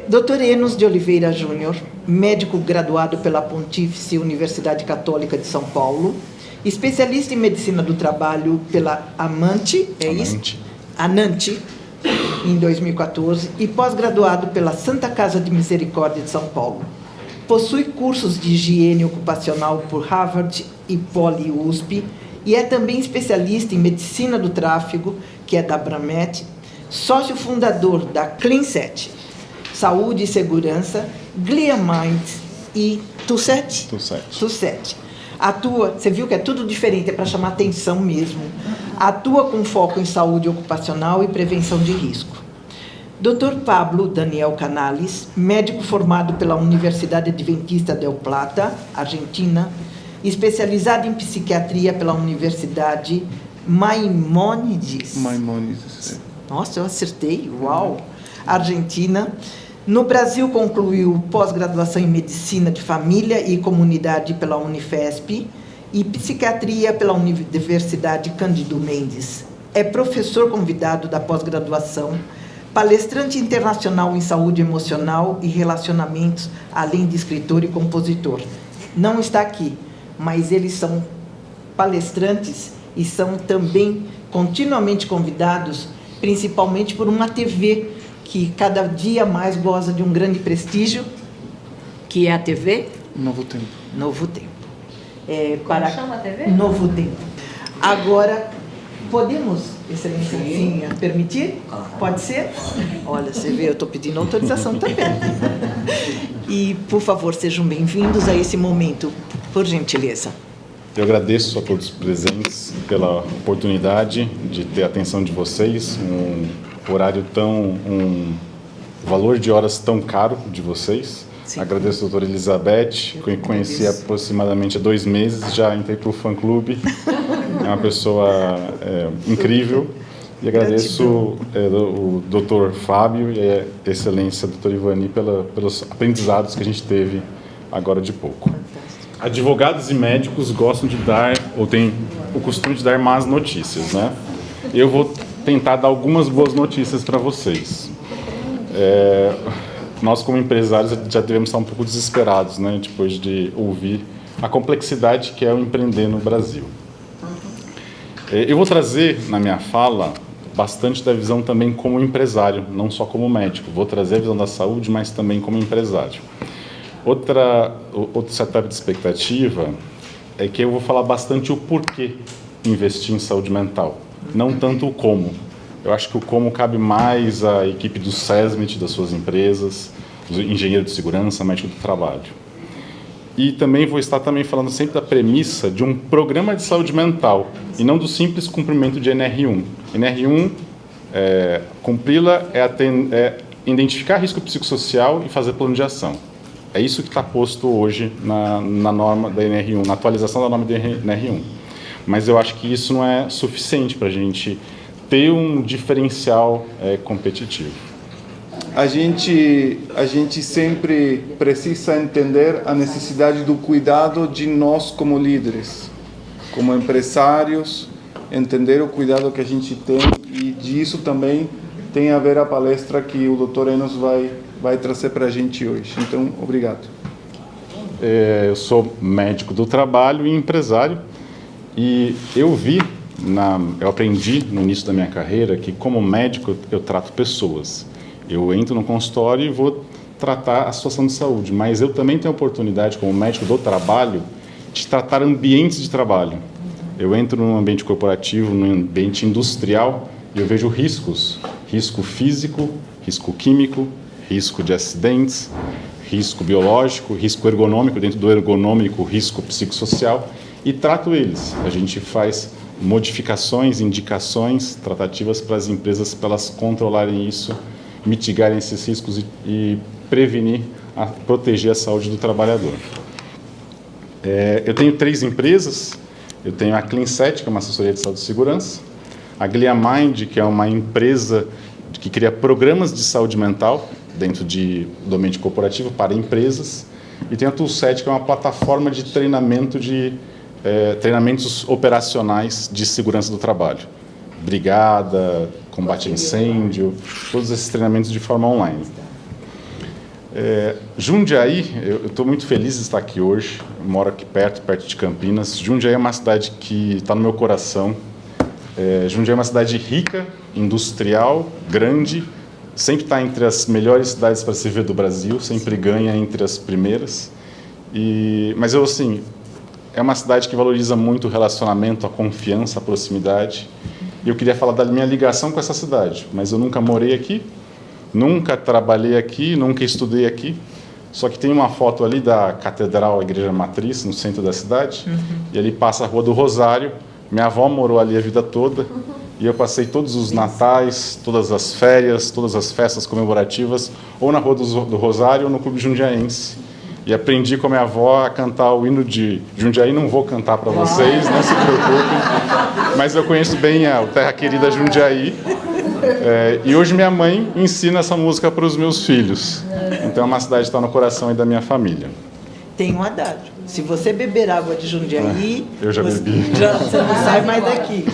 Dr. Enos de Oliveira Júnior, médico graduado pela Pontífice Universidade Católica de São Paulo, especialista em medicina do trabalho pela AMANTE, ANANTE, em 2014, e pós-graduado pela Santa Casa de Misericórdia de São Paulo. Possui cursos de higiene ocupacional por Harvard e Poli-USP e é também especialista em medicina do tráfego, que é da Abramet, sócio fundador da CleanSet, Saúde e Segurança, GliaMind e TUSET. Atua, você viu que é tudo diferente, é para chamar atenção mesmo. Atua com foco em saúde ocupacional e prevenção de risco. Dr. Pablo Daniel Canales, médico formado pela Universidade Adventista del Plata, Argentina, especializado em psiquiatria pela Universidade Maimônides. Nossa, eu acertei, uau! Argentina. No Brasil, concluiu pós-graduação em Medicina de Família e Comunidade pela Unifesp e Psiquiatria pela Universidade Cândido Mendes. É professor convidado da pós-graduação, palestrante internacional em saúde emocional e relacionamentos, além de escritor e compositor. Não está aqui, mas eles são palestrantes e são também continuamente convidados, principalmente por uma TV que cada dia mais goza de um grande prestígio, que é a TV Novo Tempo. Como chama a TV? Novo Tempo. Agora, podemos, excelencinha, permitir? Pode ser? Olha, você vê, eu estou pedindo autorização também. E, por favor, sejam bem-vindos a esse momento, por gentileza. Eu agradeço a todos os presentes pela oportunidade de ter a atenção de vocês, um valor de horas tão caro de vocês. Sim. Agradeço a doutora Elizabeth, que eu conheci aproximadamente há 2 meses, já entrei para o fã-clube, é uma pessoa incrível. E agradeço o doutor Fábio e a excelência doutora Ivani pelos aprendizados que a gente teve agora de pouco. Advogados e médicos gostam de dar, ou têm o costume de dar más notícias, né? Eu vou tentar dar algumas boas notícias para vocês. Nós, como empresários, já devemos estar um pouco desesperados, né? Depois de ouvir a complexidade que é o empreender no Brasil. Eu vou trazer, na minha fala, bastante da visão também como empresário, não só como médico. Vou trazer a visão da saúde, mas também como empresário. Outro setor de expectativa é que eu vou falar bastante o porquê investir em saúde mental, não tanto o como. Eu acho que o como cabe mais à equipe do SESMIT, das suas empresas, do engenheiro de segurança, médico do trabalho. E também vou estar falando sempre da premissa de um programa de saúde mental e não do simples cumprimento de NR1. NR1, cumpri-la é identificar risco psicossocial e fazer plano de ação. É isso que está posto hoje na norma da NR1, na atualização da norma da NR1. Mas eu acho que isso não é suficiente para a gente ter um diferencial competitivo. A gente sempre precisa entender a necessidade do cuidado de nós como líderes, como empresários, entender o cuidado que a gente tem, e disso também tem a ver a palestra que o Dr. Enos vai trazer para a gente hoje. Então, obrigado. Eu sou médico do trabalho e empresário, e eu aprendi no início da minha carreira que, como médico, eu trato pessoas. Eu entro no consultório e vou tratar a situação de saúde, mas eu também tenho a oportunidade, como médico do trabalho, de tratar ambientes de trabalho. Eu entro num ambiente corporativo, num ambiente industrial, e eu vejo riscos: risco físico, risco químico, risco de acidentes, risco biológico, risco ergonômico, dentro do ergonômico, risco psicossocial, e trato eles. A gente faz modificações, indicações, tratativas para as empresas, para elas controlarem isso, mitigarem esses riscos e prevenir, proteger a saúde do trabalhador. Eu tenho 3 empresas. Eu tenho a CleanSet, que é uma assessoria de saúde e segurança, a GliaMind, que é uma empresa que cria programas de saúde mental dentro do ambiente corporativo para empresas, e tem a TUSET, que é uma plataforma de treinamento treinamentos operacionais de segurança do trabalho. Brigada, combate a incêndio, todos esses treinamentos de forma online. Jundiaí, eu estou muito feliz de estar aqui hoje. Eu moro aqui perto de Campinas. Jundiaí é uma cidade que está no meu coração. Jundiaí é uma cidade rica, industrial, grande, sempre está entre as melhores cidades para se ver do Brasil, sempre ganha entre as primeiras. Mas assim, é uma cidade que valoriza muito o relacionamento, a confiança, a proximidade. E eu queria falar da minha ligação com essa cidade, mas eu nunca morei aqui, nunca trabalhei aqui, nunca estudei aqui. Só que tem uma foto ali da Catedral, a Igreja Matriz, no centro da cidade, e ali passa a Rua do Rosário. Minha avó morou ali a vida toda, e eu passei todos os natais, todas as férias, todas as festas comemorativas, ou na Rua do Rosário ou no Clube Jundiaense. E aprendi com a minha avó a cantar o hino de Jundiaí. Não vou cantar para vocês, não se preocupem. Mas eu conheço bem a terra querida Jundiaí. E hoje minha mãe ensina essa música para os meus filhos. Então é uma cidade que está no coração aí da minha família. Tem um adágio. Se você beber água de Jundiaí, eu já bebi. Você não sai mais daqui.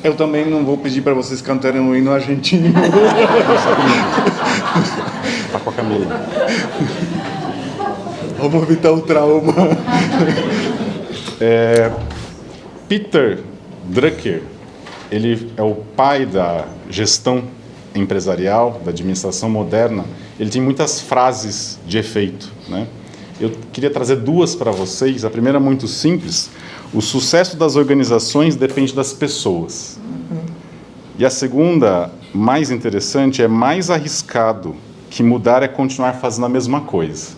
Eu também não vou pedir para vocês cantarem o hino argentino. Tá com a Camila. Vamos evitar o trauma. Peter Drucker, ele é o pai da gestão empresarial, da administração moderna. Ele tem muitas frases de efeito, né? Eu queria trazer duas para vocês. A primeira é muito simples. O sucesso das organizações depende das pessoas. E a segunda, mais interessante, é mais arriscado que mudar é continuar fazendo a mesma coisa.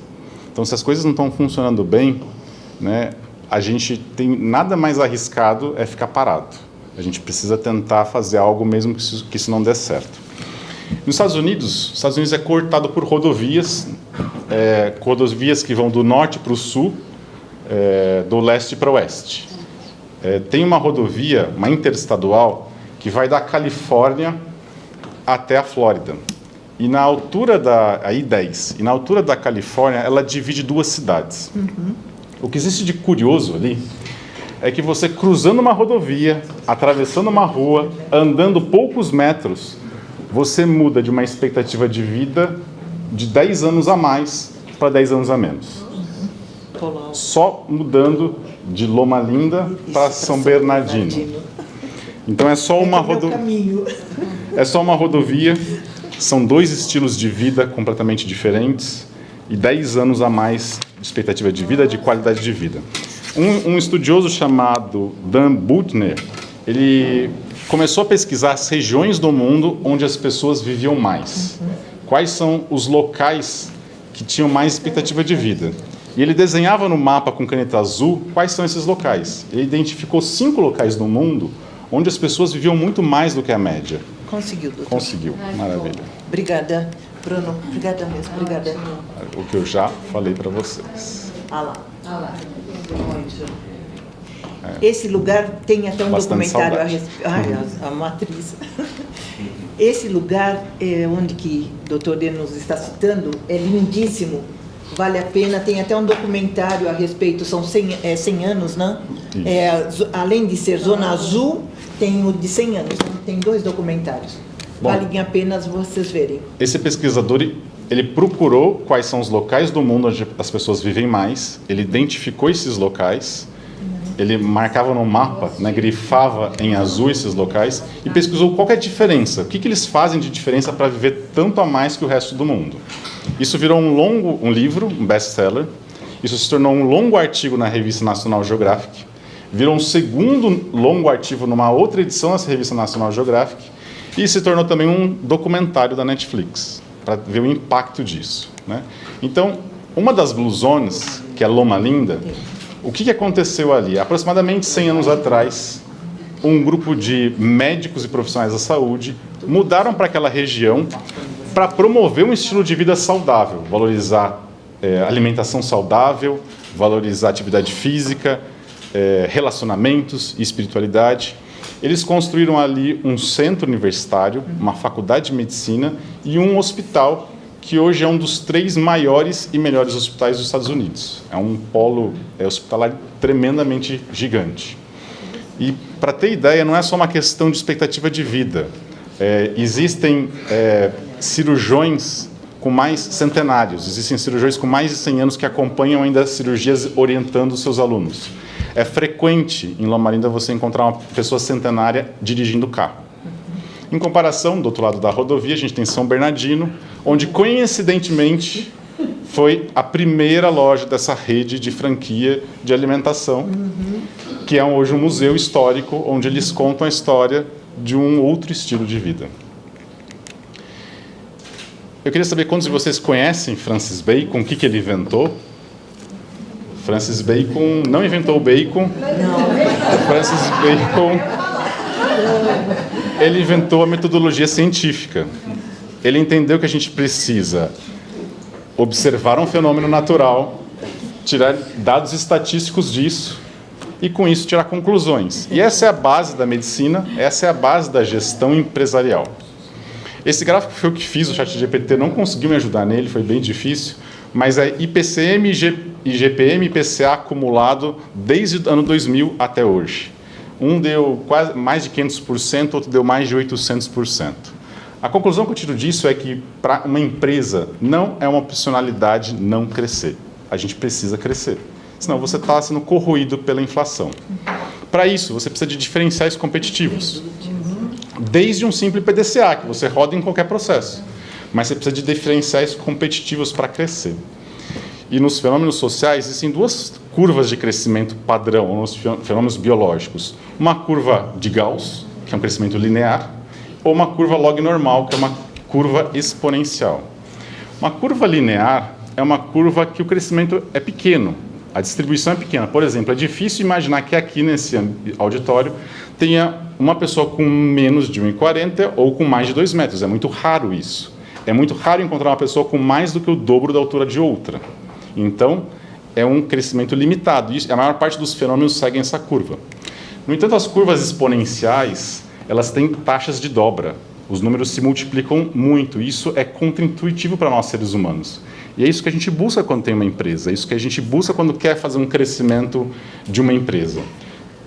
Então, se as coisas não estão funcionando bem, né, a gente tem nada mais arriscado é ficar parado. A gente precisa tentar fazer algo mesmo que isso não dê certo. Nos Estados Unidos é cortado por rodovias, rodovias que vão do norte para o sul, do leste para o oeste. Tem uma rodovia, uma interestadual, que vai da Califórnia até a Flórida. E na altura da I-10 e na altura da Califórnia, ela divide duas cidades. O que existe de curioso ali é que você cruzando uma rodovia, atravessando uma rua, andando poucos metros, você muda de uma expectativa de vida de 10 anos a mais para 10 anos a menos. Só mudando de Loma Linda para São Bernardino. Então é só uma rodovia. São dois estilos de vida completamente diferentes e 10 anos a mais de expectativa de vida, de qualidade de vida. Um estudioso chamado Dan Buettner, ele começou a pesquisar as regiões do mundo onde as pessoas viviam mais. Quais são os locais que tinham mais expectativa de vida. E ele desenhava no mapa com caneta azul quais são esses locais. Ele identificou 5 locais no mundo onde as pessoas viviam muito mais do que a média. Conseguiu, doutor. Conseguiu, maravilha. Obrigada, Bruno. Obrigada mesmo, obrigada. O que eu já falei para vocês. Lá. Esse lugar tem até um bastante documentário saudade. a matriz. Esse lugar onde que o doutor D nos está citando é lindíssimo. Vale a pena, tem até um documentário a respeito, são 100 anos, né? Além de ser Zona Azul, tem o de 100 anos, né? Tem 2 documentários. Vale a pena vocês verem. Esse pesquisador, ele procurou quais são os locais do mundo onde as pessoas vivem mais, ele identificou esses locais, ele marcava no mapa, né, grifava em azul esses locais e pesquisou qual que é a diferença, o que eles fazem de diferença para viver tanto a mais que o resto do mundo. Isso virou um livro, um best-seller, isso se tornou um longo artigo na revista National Geographic, virou um segundo longo artigo numa outra edição dessa revista National Geographic e se tornou também um documentário da Netflix, para ver o impacto disso, né? Então, uma das Blue Zones, que é Loma Linda, o que aconteceu ali? Aproximadamente 100 anos atrás, um grupo de médicos e profissionais da saúde mudaram para aquela região para promover um estilo de vida saudável, valorizar alimentação saudável, valorizar atividade física, relacionamentos e espiritualidade. Eles construíram ali um centro universitário, uma faculdade de medicina e um hospital que hoje é um dos 3 maiores e melhores hospitais dos Estados Unidos. É um polo hospitalar tremendamente gigante. E, para ter ideia, não é só uma questão de expectativa de vida. Existem cirurgiões com mais centenários. Existem cirurgiões com mais de 100 anos que acompanham ainda as cirurgias orientando os seus alunos. É frequente em Loma Linda você encontrar uma pessoa centenária dirigindo carro. Em comparação, do outro lado da rodovia, a gente tem São Bernardino, onde coincidentemente foi a primeira loja dessa rede de franquia de alimentação, que é hoje um museu histórico, onde eles contam a história de um outro estilo de vida. Eu queria saber quantos de vocês conhecem Francis Bacon, o que ele inventou. Francis Bacon não inventou o bacon. Não. Francis Bacon, ele inventou a metodologia científica. Ele entendeu que a gente precisa observar um fenômeno natural, tirar dados estatísticos disso e, com isso, tirar conclusões. E essa é a base da medicina, essa é a base da gestão empresarial. Esse gráfico foi o que fiz, o ChatGPT não conseguiu me ajudar nele, foi bem difícil, mas é IPCM, IGPM e IPCA acumulado desde o ano 2000 até hoje. Um deu quase mais de 500%, outro deu mais de 800%. A conclusão que eu tiro disso é que, para uma empresa, não é uma opcionalidade não crescer. A gente precisa crescer, senão você está sendo corroído pela inflação. Para isso, você precisa de diferenciais competitivos. Desde um simples PDCA, que você roda em qualquer processo. Mas você precisa de diferenciais competitivos para crescer. E nos fenômenos sociais, existem duas curvas de crescimento padrão, nos fenômenos biológicos. Uma curva de Gauss, que é um crescimento linear, ou uma curva log normal, que é uma curva exponencial. Uma curva linear é uma curva que o crescimento é pequeno, a distribuição é pequena. Por exemplo, é difícil imaginar que aqui nesse auditório tenha uma pessoa com menos de 1,40 ou com mais de 2 metros. É muito raro isso. É muito raro encontrar uma pessoa com mais do que o dobro da altura de outra. Então, é um crescimento limitado. A maior parte dos fenômenos seguem essa curva. No entanto, as curvas exponenciais, elas têm taxas de dobra. Os números se multiplicam muito. Isso é contraintuitivo para nós, seres humanos. E é isso que a gente busca quando tem uma empresa. É isso que a gente busca quando quer fazer um crescimento de uma empresa.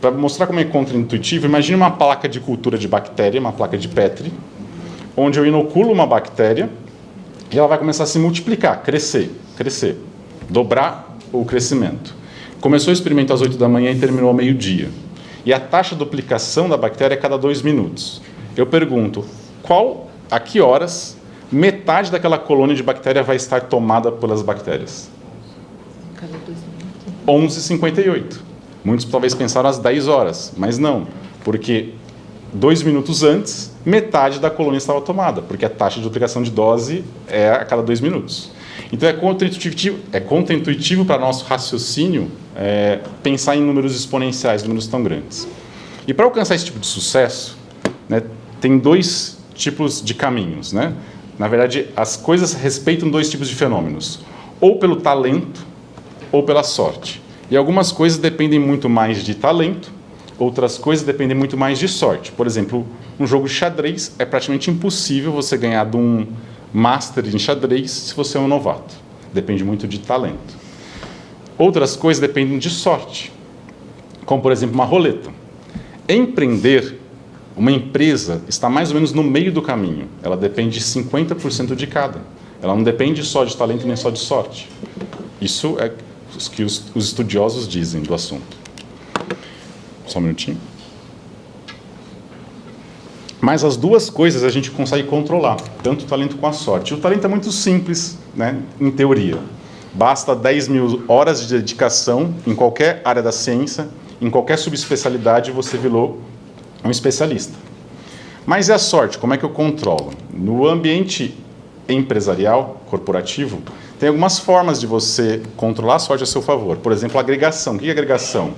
Para mostrar como é contraintuitivo, imagine uma placa de cultura de bactéria, uma placa de Petri, onde eu inoculo uma bactéria e ela vai começar a se multiplicar, crescer, dobrar o crescimento. Começou o experimento às 8 da manhã e terminou ao meio-dia. E a taxa de duplicação da bactéria é cada 2 minutos. Eu pergunto, a que horas metade daquela colônia de bactéria vai estar tomada pelas bactérias? Cada 2 minutos. 11h58. Muitos talvez pensaram às 10 horas, mas não, porque 2 minutos antes, metade da colônia estava tomada, porque a taxa de duplicação de dose é a cada 2 minutos. Então, é contraintuitivo para nosso raciocínio pensar em números exponenciais, números tão grandes. E para alcançar esse tipo de sucesso, né, tem 2 tipos de caminhos. Né? Na verdade, as coisas respeitam 2 tipos de fenômenos, ou pelo talento ou pela sorte. E algumas coisas dependem muito mais de talento, outras coisas dependem muito mais de sorte. Por exemplo, um jogo de xadrez é praticamente impossível você ganhar de um master em xadrez se você é um novato. Depende muito de talento. Outras coisas dependem de sorte, como, por exemplo, uma roleta. Empreender, uma empresa, está mais ou menos no meio do caminho. Ela depende de 50% de cada. Ela não depende só de talento nem só de sorte. Isso é o que os estudiosos dizem do assunto. Só um minutinho. Mas as 2 coisas a gente consegue controlar, tanto o talento como a sorte. O talento é muito simples, né, em teoria. Basta 10.000 horas de dedicação em qualquer área da ciência, em qualquer subespecialidade, você virou um especialista. Mas e a sorte? Como é que eu controlo? No ambiente empresarial, corporativo, tem algumas formas de você controlar a sorte a seu favor. Por exemplo, a agregação. O que é agregação?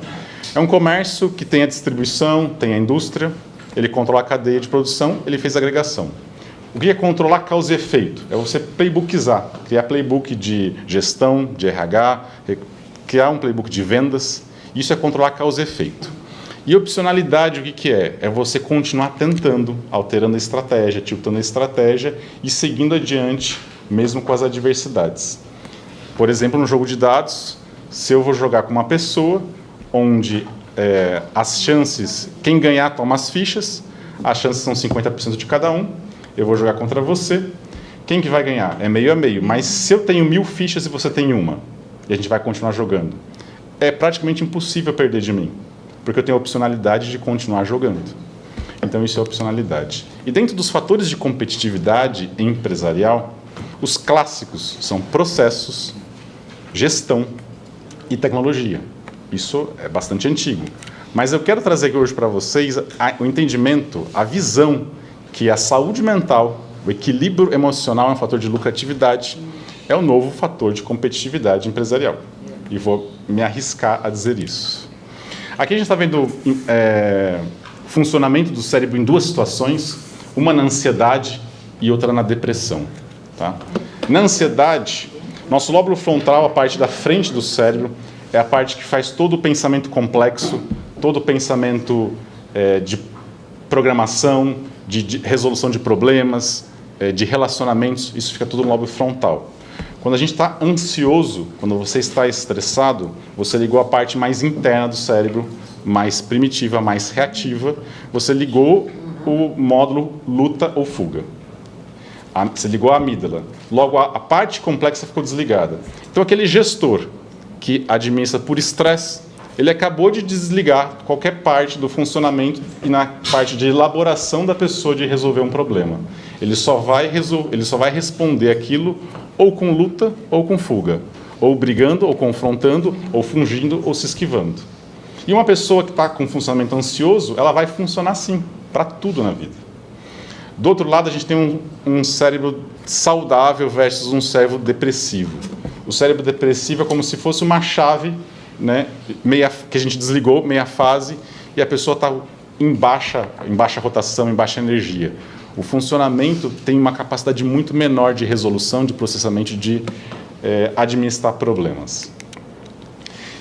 É um comércio que tem a distribuição, tem a indústria, ele controla a cadeia de produção, ele fez a agregação. O que é controlar causa e efeito? É você playbookizar, criar playbook de gestão, de RH, criar um playbook de vendas. Isso é controlar causa e efeito. E opcionalidade, o que é? É você continuar tentando, alterando a estratégia, tiltando a estratégia e seguindo adiante, mesmo com as adversidades. Por exemplo, no jogo de dados, se eu vou jogar com uma pessoa, onde as chances, quem ganhar toma as fichas, as chances são 50% de cada um, eu vou jogar contra você. quem que vai ganhar? É meio a meio. Mas se eu tenho 1000 fichas e você tem uma, e a gente vai continuar jogando, é praticamente impossível perder de mim, porque eu tenho a opcionalidade de continuar jogando. Então, isso é opcionalidade. E dentro dos fatores de competitividade empresarial, os clássicos são processos, gestão e tecnologia. Isso é bastante antigo. Mas eu quero trazer aqui hoje para vocês o entendimento, a visão que a saúde mental, o equilíbrio emocional é um fator de lucratividade, é o novo fator de competitividade empresarial. E vou me arriscar a dizer isso. Aqui a gente está vendo funcionamento do cérebro em 2 situações, uma na ansiedade e outra na depressão. Tá? Na ansiedade, nosso lóbulo frontal, a parte da frente do cérebro, é a parte que faz todo o pensamento complexo, todo o pensamento de programação, de resolução de problemas, de relacionamentos, isso fica tudo no lóbulo frontal. Quando a gente está ansioso, quando você está estressado, você ligou a parte mais interna do cérebro, mais primitiva, mais reativa, você ligou o módulo luta ou fuga. Você ligou a amígdala. Logo, a parte complexa ficou desligada. Então, aquele gestor que administra por estresse, ele acabou de desligar qualquer parte do funcionamento e na parte de elaboração da pessoa de resolver um problema. Ele só vai responder aquilo ou com luta ou com fuga, ou brigando, ou confrontando, ou fugindo, ou se esquivando. E uma pessoa que está com funcionamento ansioso, ela vai funcionar assim, para tudo na vida. Do outro lado, a gente tem um cérebro saudável versus um cérebro depressivo. O cérebro depressivo é como se fosse uma chave, né, que a gente desligou, meia fase, e a pessoa está em baixa rotação, em baixa energia. O funcionamento tem uma capacidade muito menor de resolução, de processamento, de administrar problemas.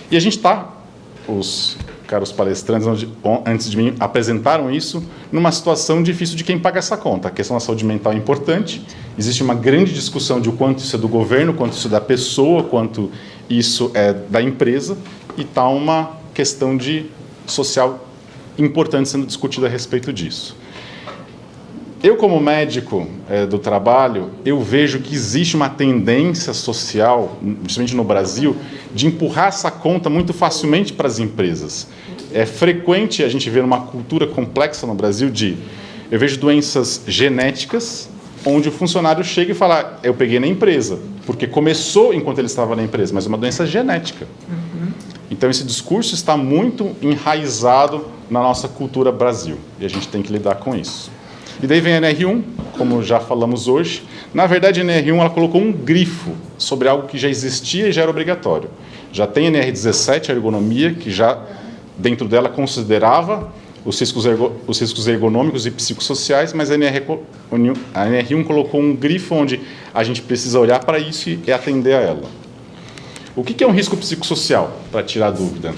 E a gente está, os caros palestrantes antes de mim apresentaram isso, numa situação difícil de quem paga essa conta. A questão da saúde mental é importante, existe uma grande discussão de o quanto isso é do governo, quanto isso é da pessoa, quanto isso é da empresa, e está uma questão social importante sendo discutida a respeito disso. Eu, como médico do trabalho, eu vejo que existe uma tendência social, principalmente no Brasil, de empurrar essa conta muito facilmente para as empresas. É frequente a gente ver uma cultura complexa no Brasil eu vejo doenças genéticas, onde o funcionário chega e fala, eu peguei na empresa, porque começou enquanto ele estava na empresa, mas é uma doença genética. Então, esse discurso está muito enraizado na nossa cultura Brasil, e a gente tem que lidar com isso. E daí vem a NR1, como já falamos hoje. Na verdade, a NR1 ela colocou um grifo sobre algo que já existia e já era obrigatório. Já tem a NR17, a ergonomia, que já dentro dela considerava os riscos ergonômicos e psicossociais, mas a NR1 colocou um grifo onde a gente precisa olhar para isso e atender a ela. O que é um risco psicossocial, para tirar a dúvida?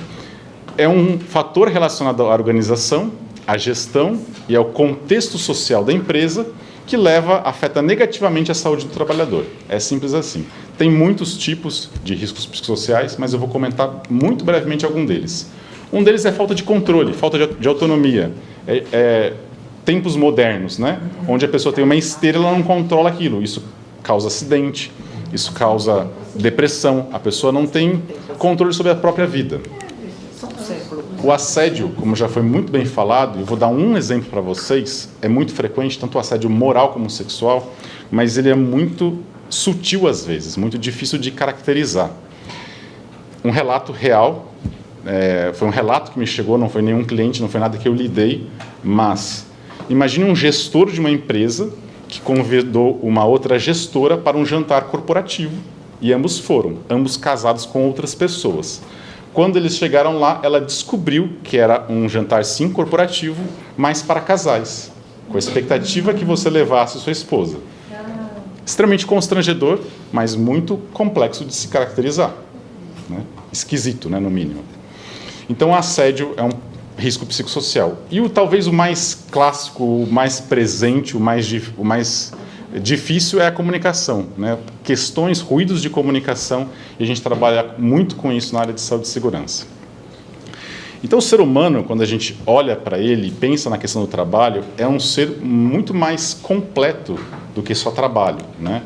É um fator relacionado à organização, à gestão e ao contexto social da empresa que afeta negativamente a saúde do trabalhador. É simples assim. Tem muitos tipos de riscos psicossociais, mas eu vou comentar muito brevemente algum deles. Um deles é falta de controle, falta de autonomia. Tempos modernos, né? Onde a pessoa tem uma esteira e ela não controla aquilo. Isso causa acidente, isso causa depressão. A pessoa não tem controle sobre a própria vida. O assédio, como já foi muito bem falado, e vou dar um exemplo para vocês, é muito frequente, tanto o assédio moral como sexual, mas ele é muito sutil às vezes, muito difícil de caracterizar. Um relato real, foi um relato que me chegou, não foi nenhum cliente, não foi nada que eu lidei, mas imagine um gestor de uma empresa que convidou uma outra gestora para um jantar corporativo, e ambos foram, ambos casados com outras pessoas. Quando eles chegaram lá, ela descobriu que era um jantar, sim, corporativo, mas para casais, com a expectativa que você levasse sua esposa. Extremamente constrangedor, mas muito complexo de se caracterizar. Né? Esquisito, né, no mínimo. Então, o assédio é um risco psicossocial. E talvez o mais clássico, o mais presente, o mais difícil é a comunicação, né? Questões, ruídos de comunicação, e a gente trabalha muito com isso na área de saúde e segurança. Então, o ser humano, quando a gente olha para ele e pensa na questão do trabalho, é um ser muito mais completo do que só trabalho, né?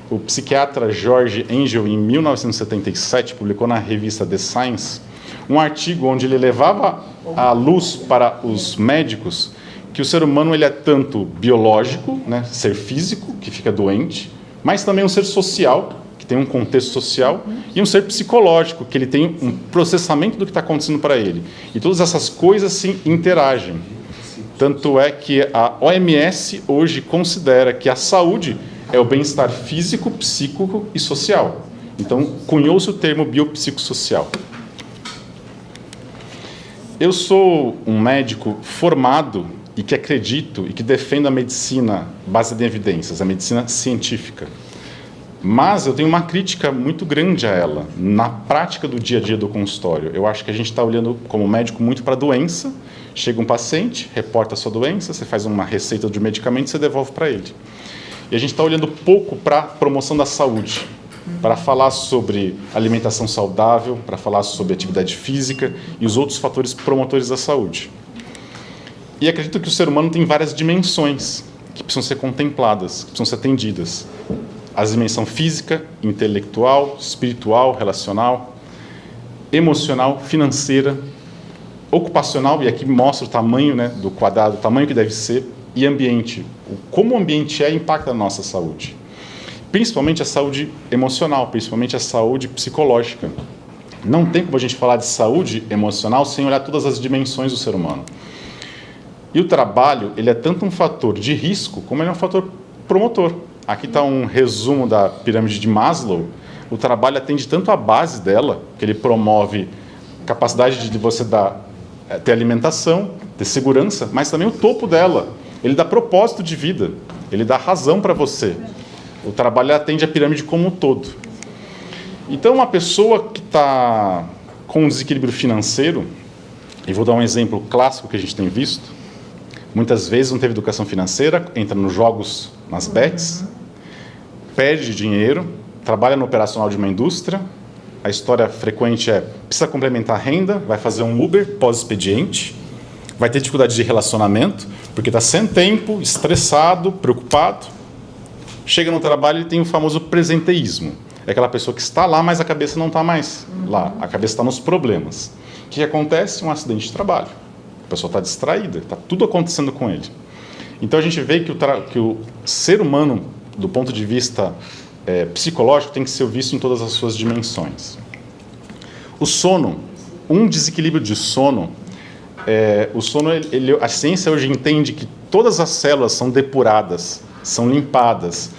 O psiquiatra George Engel, em 1977, publicou na revista The Science um artigo onde ele levava à luz para os médicos que o ser humano ele é tanto biológico, né, ser físico, que fica doente, mas também um ser social, que tem um contexto social, e um ser psicológico, que ele tem um processamento do que está acontecendo para ele. E todas essas coisas se interagem. Tanto é que a OMS hoje considera que a saúde é o bem-estar físico, psíquico e social. Então, cunhou-se o termo biopsicossocial. Eu sou um médico formado e que acredito e que defendo a medicina baseada em evidências, a medicina científica. Mas eu tenho uma crítica muito grande a ela, na prática do dia a dia do consultório. Eu acho que a gente está olhando, como médico, muito para a doença. Chega um paciente, reporta a sua doença, você faz uma receita de medicamento e você devolve para ele. E a gente está olhando pouco para a promoção da saúde, para falar sobre alimentação saudável, para falar sobre atividade física e os outros fatores promotores da saúde. E acredito que o ser humano tem várias dimensões que precisam ser contempladas, que precisam ser atendidas. A dimensão física, intelectual, espiritual, relacional, emocional, financeira, ocupacional, e aqui mostra o tamanho, né, do quadrado, o tamanho que deve ser, e ambiente. Como o ambiente impacta a nossa saúde. Principalmente a saúde emocional, principalmente a saúde psicológica. Não tem como a gente falar de saúde emocional sem olhar todas as dimensões do ser humano. E o trabalho, ele é tanto um fator de risco, como ele é um fator promotor. Aqui está um resumo da pirâmide de Maslow. O trabalho atende tanto a base dela, que ele promove capacidade de você ter alimentação, ter segurança, mas também o topo dela. Ele dá propósito de vida, ele dá razão para você. O trabalho atende a pirâmide como um todo. Então, uma pessoa que está com um desequilíbrio financeiro, e vou dar um exemplo clássico que a gente tem visto, muitas vezes não teve educação financeira, entra nos jogos, nas bets, perde dinheiro, trabalha no operacional de uma indústria, a história frequente é, precisa complementar a renda, vai fazer um Uber pós-expediente, vai ter dificuldade de relacionamento, porque está sem tempo, estressado, preocupado. Chega no trabalho e tem o famoso presenteísmo. É aquela pessoa que está lá, mas a cabeça não está mais lá. A cabeça está nos problemas. O que acontece? Um acidente de trabalho. A pessoa está distraída, está tudo acontecendo com ele. Então a gente vê que o ser humano, do ponto de vista psicológico, tem que ser visto em todas as suas dimensões. O sono, um desequilíbrio de sono, a ciência hoje entende que todas as células são depuradas, são limpadas.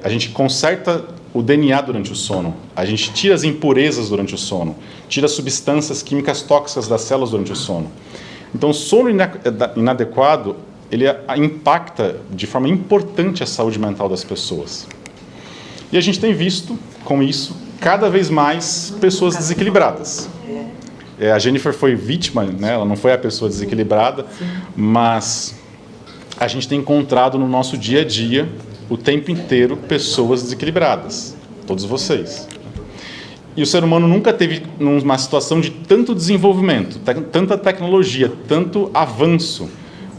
A gente conserta o DNA durante o sono, a gente tira as impurezas durante o sono, tira substâncias químicas tóxicas das células durante o sono. Então, o sono inadequado, ele impacta de forma importante a saúde mental das pessoas. E a gente tem visto, com isso, cada vez mais pessoas desequilibradas. A Jennifer foi vítima, né? Ela não foi a pessoa desequilibrada, mas a gente tem encontrado no nosso dia a dia, o tempo inteiro, pessoas desequilibradas. Todos vocês. E o ser humano nunca teve uma situação de tanto desenvolvimento, tanta tecnologia, tanto avanço,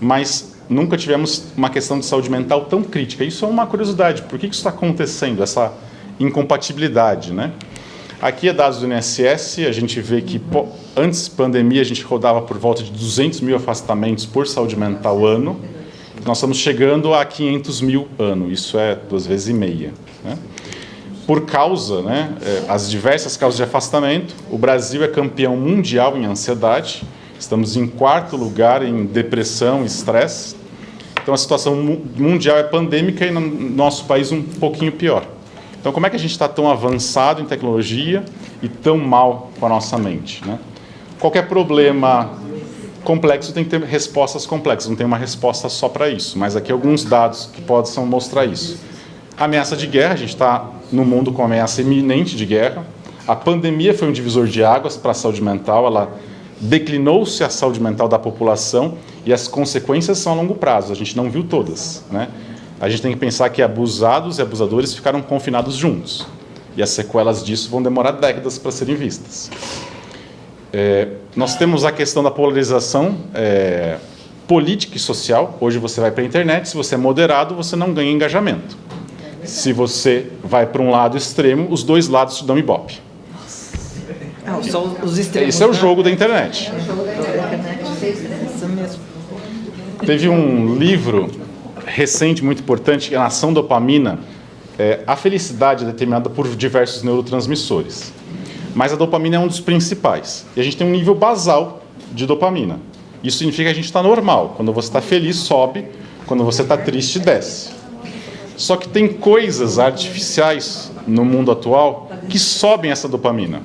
mas nunca tivemos uma questão de saúde mental tão crítica. Isso é uma curiosidade. Por que isso está acontecendo, essa incompatibilidade, né? Aqui é dados do INSS, a gente vê que antes da pandemia a gente rodava por volta de 200 mil afastamentos por saúde mental ano. Nós estamos chegando a 500 mil ano, isso é 2,5 vezes, né? Por causa, né, as diversas causas de afastamento, o Brasil é campeão mundial em ansiedade, estamos em 4º lugar em depressão e estresse. Então a situação mundial é pandêmica e no nosso país um pouquinho pior. Então como é que a gente está tão avançado em tecnologia e tão mal com a nossa mente, né? Qualquer problema complexo tem que ter respostas complexas, não tem uma resposta só para isso, mas aqui alguns dados que possam mostrar isso. Ameaça de guerra, a gente está no mundo com ameaça iminente de guerra. A pandemia foi um divisor de águas para a saúde mental, ela declinou-se a saúde mental da população e as consequências são a longo prazo, a gente não viu todas, né? A gente tem que pensar que abusados e abusadores ficaram confinados juntos e as sequelas disso vão demorar décadas para serem vistas. Nós temos a questão da polarização política e social. Hoje você vai para a internet, se você é moderado, você não ganha engajamento. Se você vai para um lado extremo, os dois lados te dão ibope. São os extremos. Esse é o jogo da internet. Isso mesmo. Teve um livro recente muito importante, a Ação Dopamina. A felicidade é determinada por diversos neurotransmissores. Mas a dopamina é um dos principais. E a gente tem um nível basal de dopamina. Isso significa que a gente está normal. Quando você está feliz, sobe. Quando você está triste, desce. Só que tem coisas artificiais no mundo atual que sobem essa dopamina.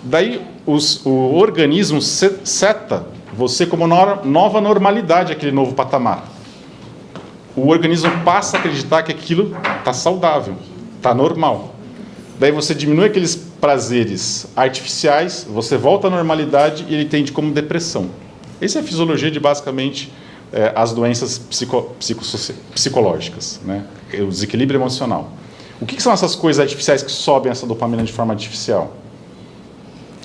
Daí o organismo seta você como nova normalidade, aquele novo patamar. O organismo passa a acreditar que aquilo está saudável, está normal. Daí você diminui aqueles prazeres artificiais, você volta à normalidade e ele tende como depressão. Essa é a fisiologia de, basicamente, as doenças psicológicas, né? O desequilíbrio emocional. O que são essas coisas artificiais que sobem essa dopamina de forma artificial?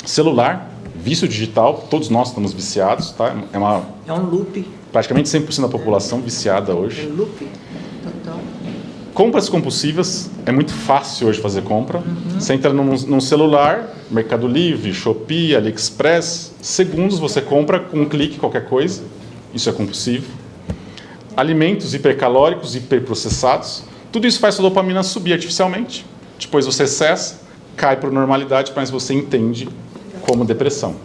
Celular, vício digital, todos nós estamos viciados, tá? É um loop. Praticamente 100% da população viciada hoje. É um loop total. Compras compulsivas, é muito fácil hoje fazer compra. Você entra num celular, Mercado Livre, Shopee, AliExpress, segundos você compra com um clique qualquer coisa. Isso é compulsivo. Alimentos hipercalóricos, hiperprocessados, tudo isso faz sua dopamina subir artificialmente. Depois você cessa, cai para a normalidade, mas você entende como depressão.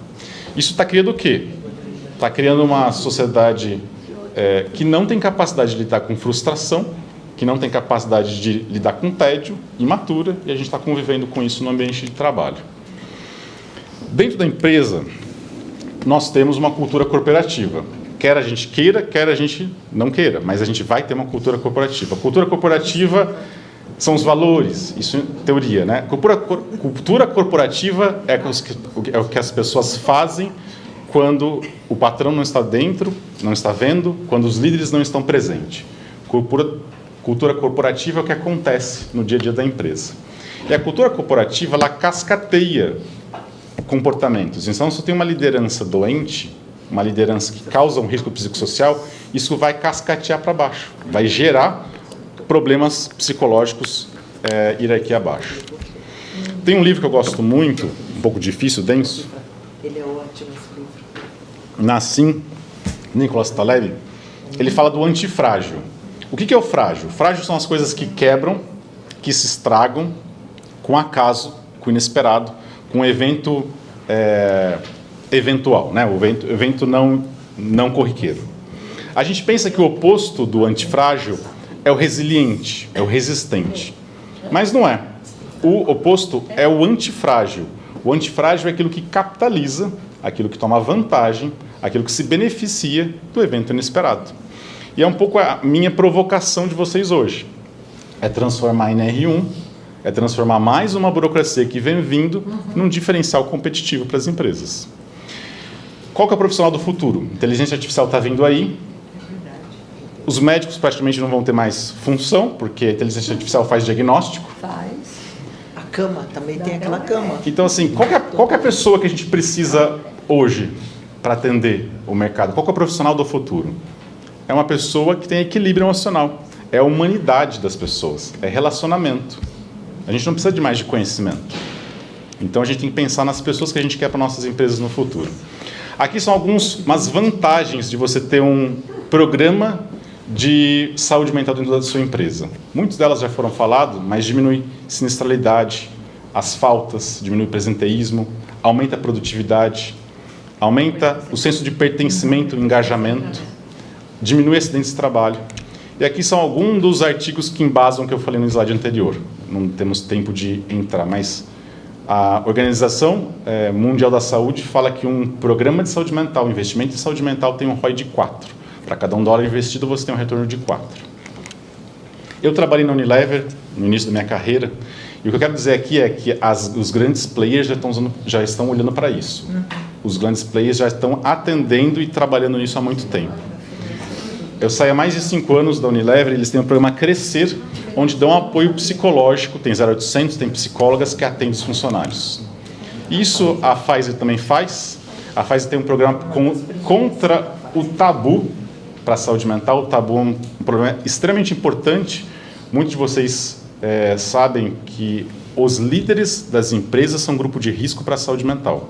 Isso está criando o quê? Está criando uma sociedade que não tem capacidade de lidar com frustração, que não tem capacidade de lidar com tédio, imatura, e a gente está convivendo com isso no ambiente de trabalho. Dentro da empresa, nós temos uma cultura corporativa. Quer a gente queira, quer a gente não queira, mas a gente vai ter uma cultura corporativa. A cultura corporativa são os valores, isso é teoria, né? Cultura corporativa é o que as pessoas fazem quando o patrão não está dentro, não está vendo, quando os líderes não estão presentes. Cultura corporativa é o que acontece no dia a dia da empresa. E a cultura corporativa, ela cascateia comportamentos. Então, se eu tenho uma liderança doente, uma liderança que causa um risco psicossocial, isso vai cascatear para baixo, vai gerar problemas psicológicos ir aqui abaixo. Tem um livro que eu gosto muito, um pouco difícil, denso. Ele é ótimo, esse livro. Nassim, Nicholas Taleb, ele fala do antifrágil. O que é o frágil? Frágil são as coisas que quebram, que se estragam com acaso, com inesperado, com evento eventual, né? O evento não corriqueiro. A gente pensa que o oposto do antifrágil é o resiliente, é o resistente. Mas não é. O oposto é o antifrágil. O antifrágil é aquilo que capitaliza, aquilo que toma vantagem, aquilo que se beneficia do evento inesperado. E é um pouco a minha provocação de vocês hoje. É transformar a NR1, é transformar mais uma burocracia que vem vindo num diferencial competitivo para as empresas. Qual que é o profissional do futuro? Inteligência artificial está vindo aí. Os médicos praticamente não vão ter mais função, porque a inteligência artificial faz diagnóstico. A cama, também tem aquela cama. Então, assim, qual que é a pessoa que a gente precisa hoje para atender o mercado? Qual que é o profissional do futuro? É uma pessoa que tem equilíbrio emocional. É a humanidade das pessoas. É relacionamento. A gente não precisa de mais de conhecimento. Então, a gente tem que pensar nas pessoas que a gente quer para nossas empresas no futuro. Aqui são algumas vantagens de você ter um programa de saúde mental dentro da sua empresa. Muitas delas já foram faladas, mas diminui sinistralidade, as faltas, diminui o presenteísmo, aumenta a produtividade, aumenta o senso de pertencimento e engajamento, diminui acidentes de trabalho. E aqui são alguns dos artigos que embasam o que eu falei no slide anterior. Não temos tempo de entrar, mas a Organização Mundial da Saúde fala que um programa de saúde mental, investimento em saúde mental, tem um ROI de 4. Para cada $1 investido, você tem um retorno de 4. Eu trabalhei na Unilever no início da minha carreira, e o que eu quero dizer aqui é que os grandes players já estão olhando para isso. Os grandes players já estão atendendo e trabalhando nisso há muito tempo. Eu saí há mais de 5 anos da Unilever, eles têm um programa Crescer, onde dão apoio psicológico, tem 0800, tem psicólogas que atendem os funcionários. Isso a Pfizer também faz. A Pfizer tem um programa contra o tabu para a saúde mental. O tabu é um problema extremamente importante. Muitos de vocês sabem que os líderes das empresas são um grupo de risco para a saúde mental.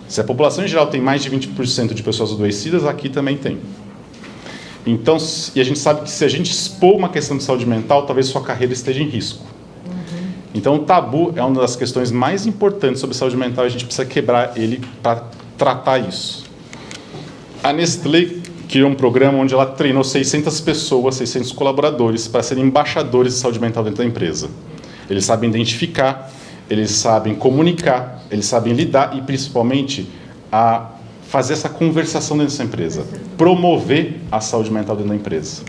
Se a população em geral tem mais de 20% de pessoas adoecidas, aqui também tem. Então, e a gente sabe que se a gente expor uma questão de saúde mental, talvez sua carreira esteja em risco. Então, o tabu é uma das questões mais importantes sobre saúde mental e a gente precisa quebrar ele para tratar isso. A Nestlé criou um programa onde ela treinou 600 pessoas, 600 colaboradores, para serem embaixadores de saúde mental dentro da empresa. Eles sabem identificar, eles sabem comunicar, eles sabem lidar e, principalmente, a fazer essa conversação dentro dessa empresa, promover a saúde mental dentro da empresa.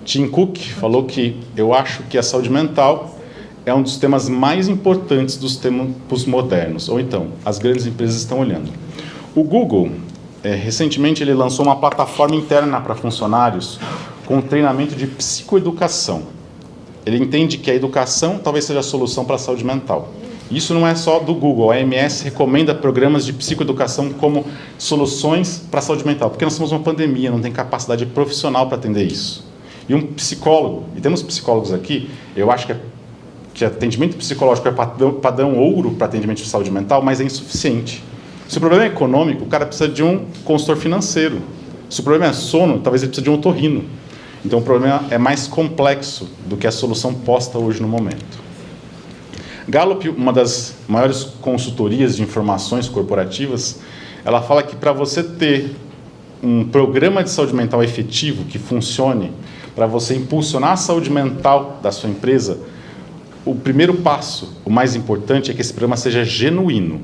Tim Cook falou que eu acho que a saúde mental é um dos temas mais importantes dos tempos modernos, ou então, as grandes empresas estão olhando. O Google, recentemente, ele lançou uma plataforma interna para funcionários com treinamento de psicoeducação. Ele entende que a educação talvez seja a solução para a saúde mental. Isso não é só do Google. A OMS recomenda programas de psicoeducação como soluções para a saúde mental, porque nós temos uma pandemia, não tem capacidade profissional para atender isso. E um psicólogo, e temos psicólogos aqui, eu acho que atendimento psicológico é padrão ouro para atendimento de saúde mental, mas é insuficiente. Se o problema é econômico, o cara precisa de um consultor financeiro. Se o problema é sono, talvez ele precise de um otorrino. Então, o problema é mais complexo do que a solução posta hoje no momento. Gallup, uma das maiores consultorias de informações corporativas, ela fala que para você ter um programa de saúde mental efetivo que funcione, para você impulsionar a saúde mental da sua empresa, o primeiro passo, o mais importante, é que esse programa seja genuíno,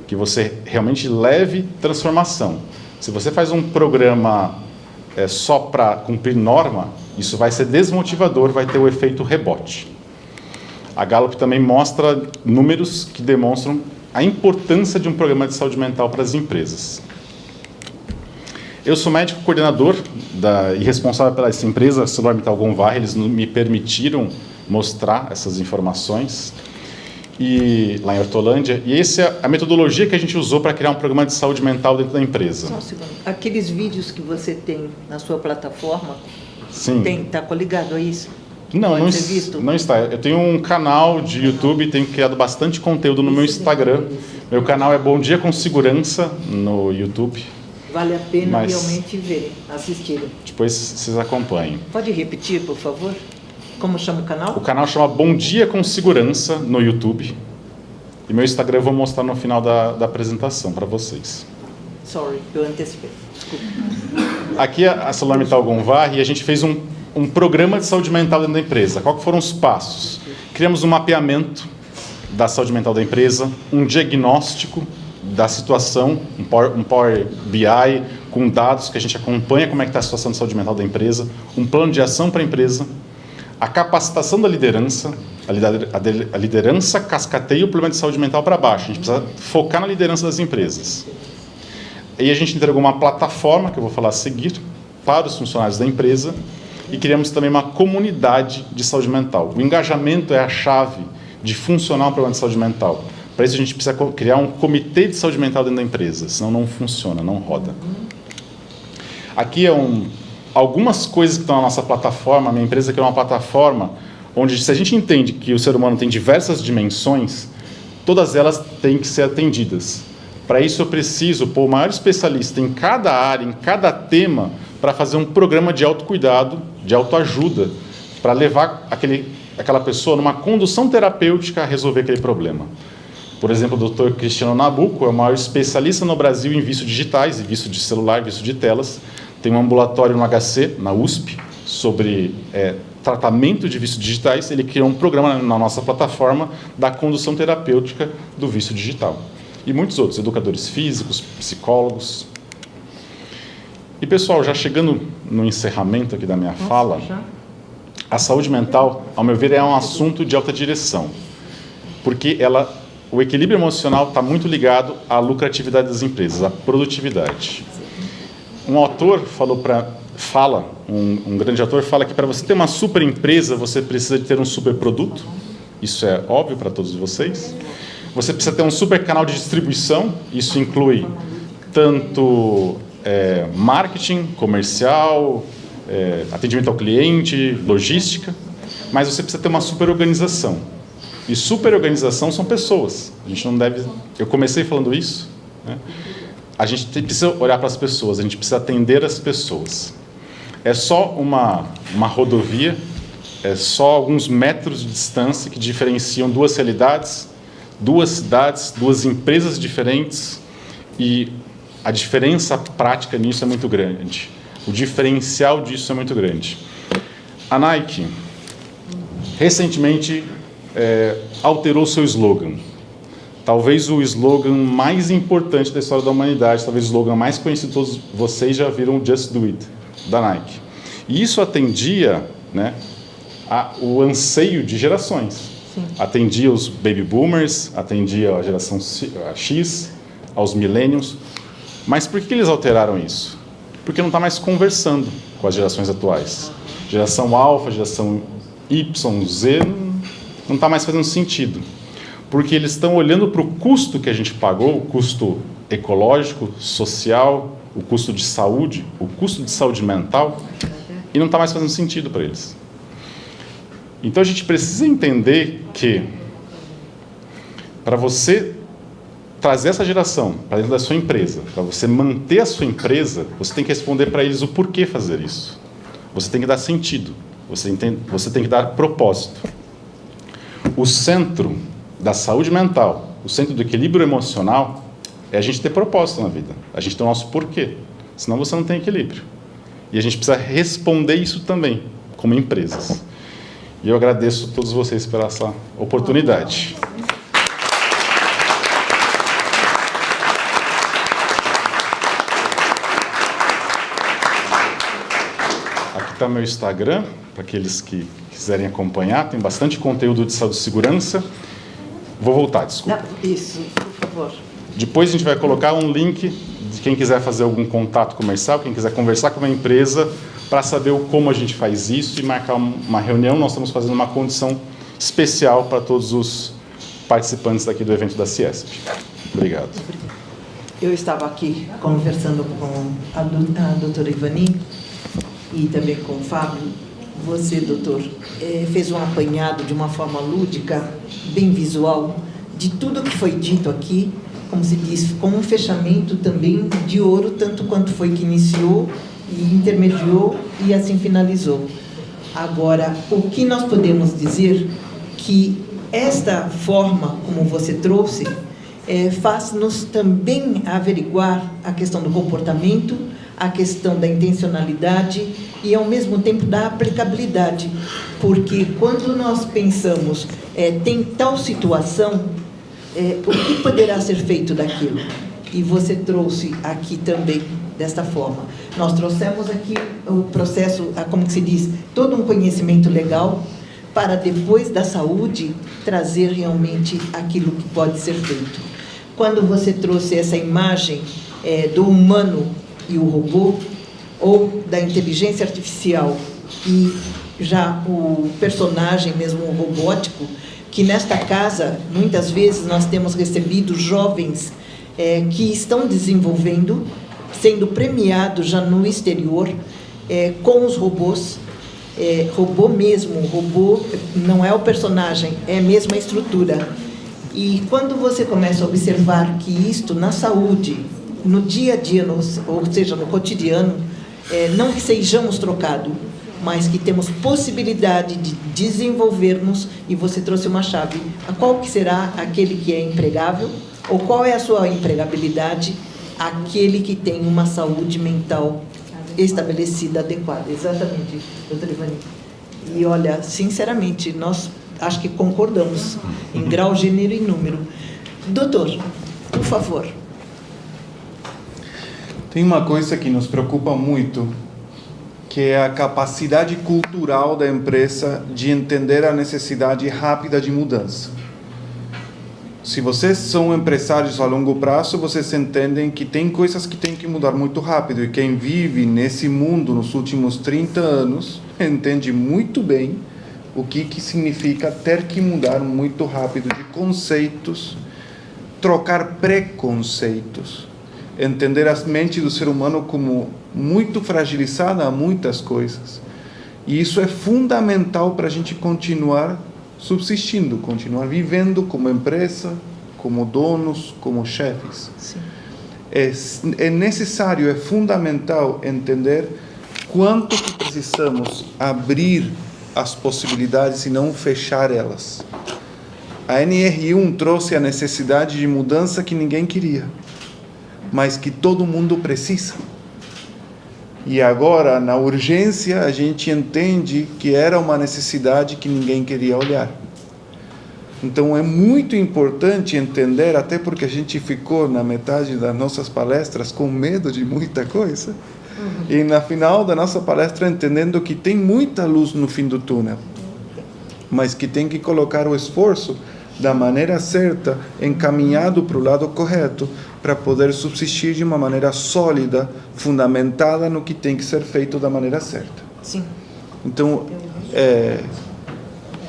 que você realmente leve transformação. Se você faz um programa só para cumprir norma, isso vai ser desmotivador, vai ter o efeito rebote. A Gallup também mostra números que demonstram a importância de um programa de saúde mental para as empresas. Eu sou médico coordenador e responsável pela essa empresa, ArcelorMittal Gonvarri. Eles me permitiram mostrar essas informações lá em Hortolândia. E essa é a metodologia que a gente usou para criar um programa de saúde mental dentro da empresa. Só um segundo. Aqueles vídeos que você tem na sua plataforma, sim, está coligado a isso? Não está. Eu tenho um canal de YouTube, tenho criado bastante conteúdo no meu Instagram. Meu canal é Bom Dia com Segurança no YouTube. Vale a pena realmente ver, assistir. Depois vocês acompanhem. Pode repetir, por favor? Como chama o canal? O canal chama Bom Dia com Segurança no YouTube. E meu Instagram eu vou mostrar no final da apresentação para vocês. Sorry, eu antecipei. Desculpa. Aqui a ArcelorMittal Gonvarri, e a gente fez um programa de saúde mental dentro da empresa. Quais foram os passos? Criamos um mapeamento da saúde mental da empresa, um diagnóstico da situação, um Power BI com dados que a gente acompanha como é que está a situação de saúde mental da empresa, um plano de ação para a empresa, a capacitação da liderança, a liderança cascateia o problema de saúde mental para baixo. A gente precisa focar na liderança das empresas. E a gente entregou uma plataforma, que eu vou falar a seguir, para os funcionários da empresa, e criamos também uma comunidade de saúde mental. O engajamento é a chave de funcionar um programa de saúde mental. Para isso a gente precisa criar um comitê de saúde mental dentro da empresa, senão não funciona, não roda. Aqui algumas coisas que estão na nossa plataforma. A minha empresa criou uma plataforma onde, se a gente entende que o ser humano tem diversas dimensões, todas elas têm que ser atendidas. Para isso eu preciso pôr o maior especialista em cada área, em cada tema, para fazer um programa de autocuidado, de autoajuda, para levar aquela pessoa numa condução terapêutica a resolver aquele problema. Por exemplo, o Dr. Cristiano Nabuco é o maior especialista no Brasil em vícios digitais, em vício de celular, vício de telas. Tem um ambulatório no HC, na USP, sobre tratamento de vícios digitais. Ele criou um programa na nossa plataforma da condução terapêutica do vício digital. E muitos outros, educadores físicos, psicólogos. E, pessoal, já chegando no encerramento aqui da minha fala, a saúde mental, ao meu ver, é um assunto de alta direção, porque o equilíbrio emocional está muito ligado à lucratividade das empresas, à produtividade. Um autor um grande autor fala que para você ter uma super empresa, você precisa de ter um super produto. Isso é óbvio para todos vocês. Você precisa ter um super canal de distribuição, isso inclui tanto marketing, comercial, atendimento ao cliente, logística, mas você precisa ter uma super organização. E super organização são pessoas. A gente não deve... Eu comecei falando isso, né? A gente precisa olhar para as pessoas, a gente precisa atender as pessoas. É só uma rodovia, é só alguns metros de distância que diferenciam duas realidades, duas cidades, duas empresas diferentes, e a diferença prática nisso é muito grande. O diferencial disso é muito grande. A Nike, recentemente, alterou seu slogan. Talvez o slogan mais importante da história da humanidade, talvez o slogan mais conhecido, todos vocês já viram, Just Do It, da Nike. E isso atendia, né, o anseio de gerações. Sim. Atendia os baby boomers, atendia a geração X, aos millennials. Mas por que eles alteraram isso? Porque não está mais conversando com as gerações atuais. Geração alfa, geração Y, Z, não está mais fazendo sentido. Porque eles estão olhando para o custo que a gente pagou, o custo ecológico, social, o custo de saúde mental, e não está mais fazendo sentido para eles. Então a gente precisa entender que, para você trazer essa geração para dentro da sua empresa, para você manter a sua empresa, você tem que responder para eles o porquê fazer isso. Você tem que dar sentido, você tem que dar propósito. O centro da saúde mental, o centro do equilíbrio emocional, é a gente ter propósito na vida, a gente ter o nosso porquê, senão você não tem equilíbrio. E a gente precisa responder isso também, como empresas. E eu agradeço a todos vocês por essa oportunidade. Aqui está meu Instagram, para aqueles que quiserem acompanhar, tem bastante conteúdo de saúde e segurança. Vou voltar, desculpa. Não, isso, por favor. Depois a gente vai colocar um link de quem quiser fazer algum contato comercial, quem quiser conversar com uma empresa para saber como a gente faz isso e marcar uma reunião. Nós estamos fazendo uma condição especial para todos os participantes daqui do evento da Ciesp. Obrigado. Eu estava aqui conversando com a doutora Ivani e também com o Fábio. Você, doutor, fez um apanhado de uma forma lúdica, bem visual, de tudo que foi dito aqui, como se diz, com um fechamento também de ouro, tanto quanto foi que iniciou e intermediou e assim finalizou. Agora, o que nós podemos dizer que esta forma como você trouxe faz-nos também averiguar a questão do comportamento, a questão da intencionalidade e, ao mesmo tempo, da aplicabilidade. Porque quando nós pensamos, tem tal situação, o que poderá ser feito daquilo? E você trouxe aqui também desta forma. Nós trouxemos aqui o processo, como que se diz, todo um conhecimento legal para depois da saúde trazer realmente aquilo que pode ser feito. Quando você trouxe essa imagem do humano e o robô, ou da inteligência artificial e já o personagem mesmo robótico, que nesta casa, muitas vezes, nós temos recebido jovens que estão desenvolvendo, sendo premiados já no exterior, com os robôs, robô mesmo, robô não é o personagem, é mesmo a estrutura. E quando você começa a observar que isto, na saúde, no dia a dia, ou seja, no cotidiano, não que sejamos trocados, mas que temos possibilidade de desenvolvermos, e você trouxe uma chave. Qual que será aquele que é empregável? Ou qual é a sua empregabilidade? Aquele que tem uma saúde mental estabelecida, adequada. Exatamente, doutora Ivani. E olha, sinceramente, nós acho que concordamos em grau, gênero e número. Doutor, por favor. Tem uma coisa que nos preocupa muito, que é a capacidade cultural da empresa de entender a necessidade rápida de mudança. Se vocês são empresários a longo prazo, vocês entendem que tem coisas que tem que mudar muito rápido, e quem vive nesse mundo nos últimos 30 anos entende muito bem o que significa ter que mudar muito rápido de conceitos, trocar preconceitos, entender a mente do ser humano como muito fragilizada a muitas coisas. E isso é fundamental para a gente continuar subsistindo, continuar vivendo como empresa, como donos, como chefes. Sim. É necessário, é fundamental entender quanto que precisamos abrir as possibilidades e não fechar elas. A NR1 trouxe a necessidade de mudança que ninguém queria, mas que todo mundo precisa. E agora, na urgência, a gente entende que era uma necessidade que ninguém queria olhar. Então, é muito importante entender, até porque a gente ficou na metade das nossas palestras com medo de muita coisa, e na final da nossa palestra entendendo que tem muita luz no fim do túnel, mas que tem que colocar o esforço da maneira certa, encaminhado para o lado correto, para poder subsistir de uma maneira sólida, fundamentada no que tem que ser feito da maneira certa. Sim. Então,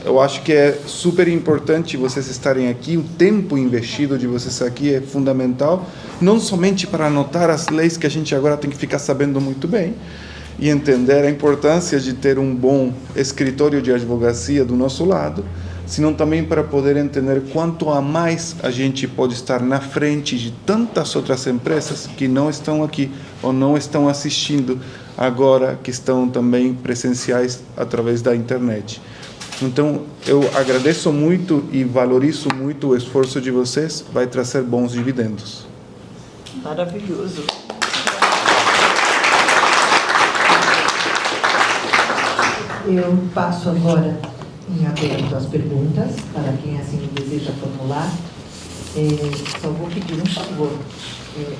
eu acho que é super importante vocês estarem aqui, o tempo investido de vocês aqui é fundamental, não somente para anotar as leis que a gente agora tem que ficar sabendo muito bem, e entender a importância de ter um bom escritório de advocacia do nosso lado, senão também para poder entender quanto a mais a gente pode estar na frente de tantas outras empresas que não estão aqui ou não estão assistindo agora, que estão também presenciais através da internet. Então, eu agradeço muito e valorizo muito o esforço de vocês, vai trazer bons dividendos. Maravilhoso. Eu passo agora em aberto as perguntas, para quem assim deseja formular. Só vou pedir um favor,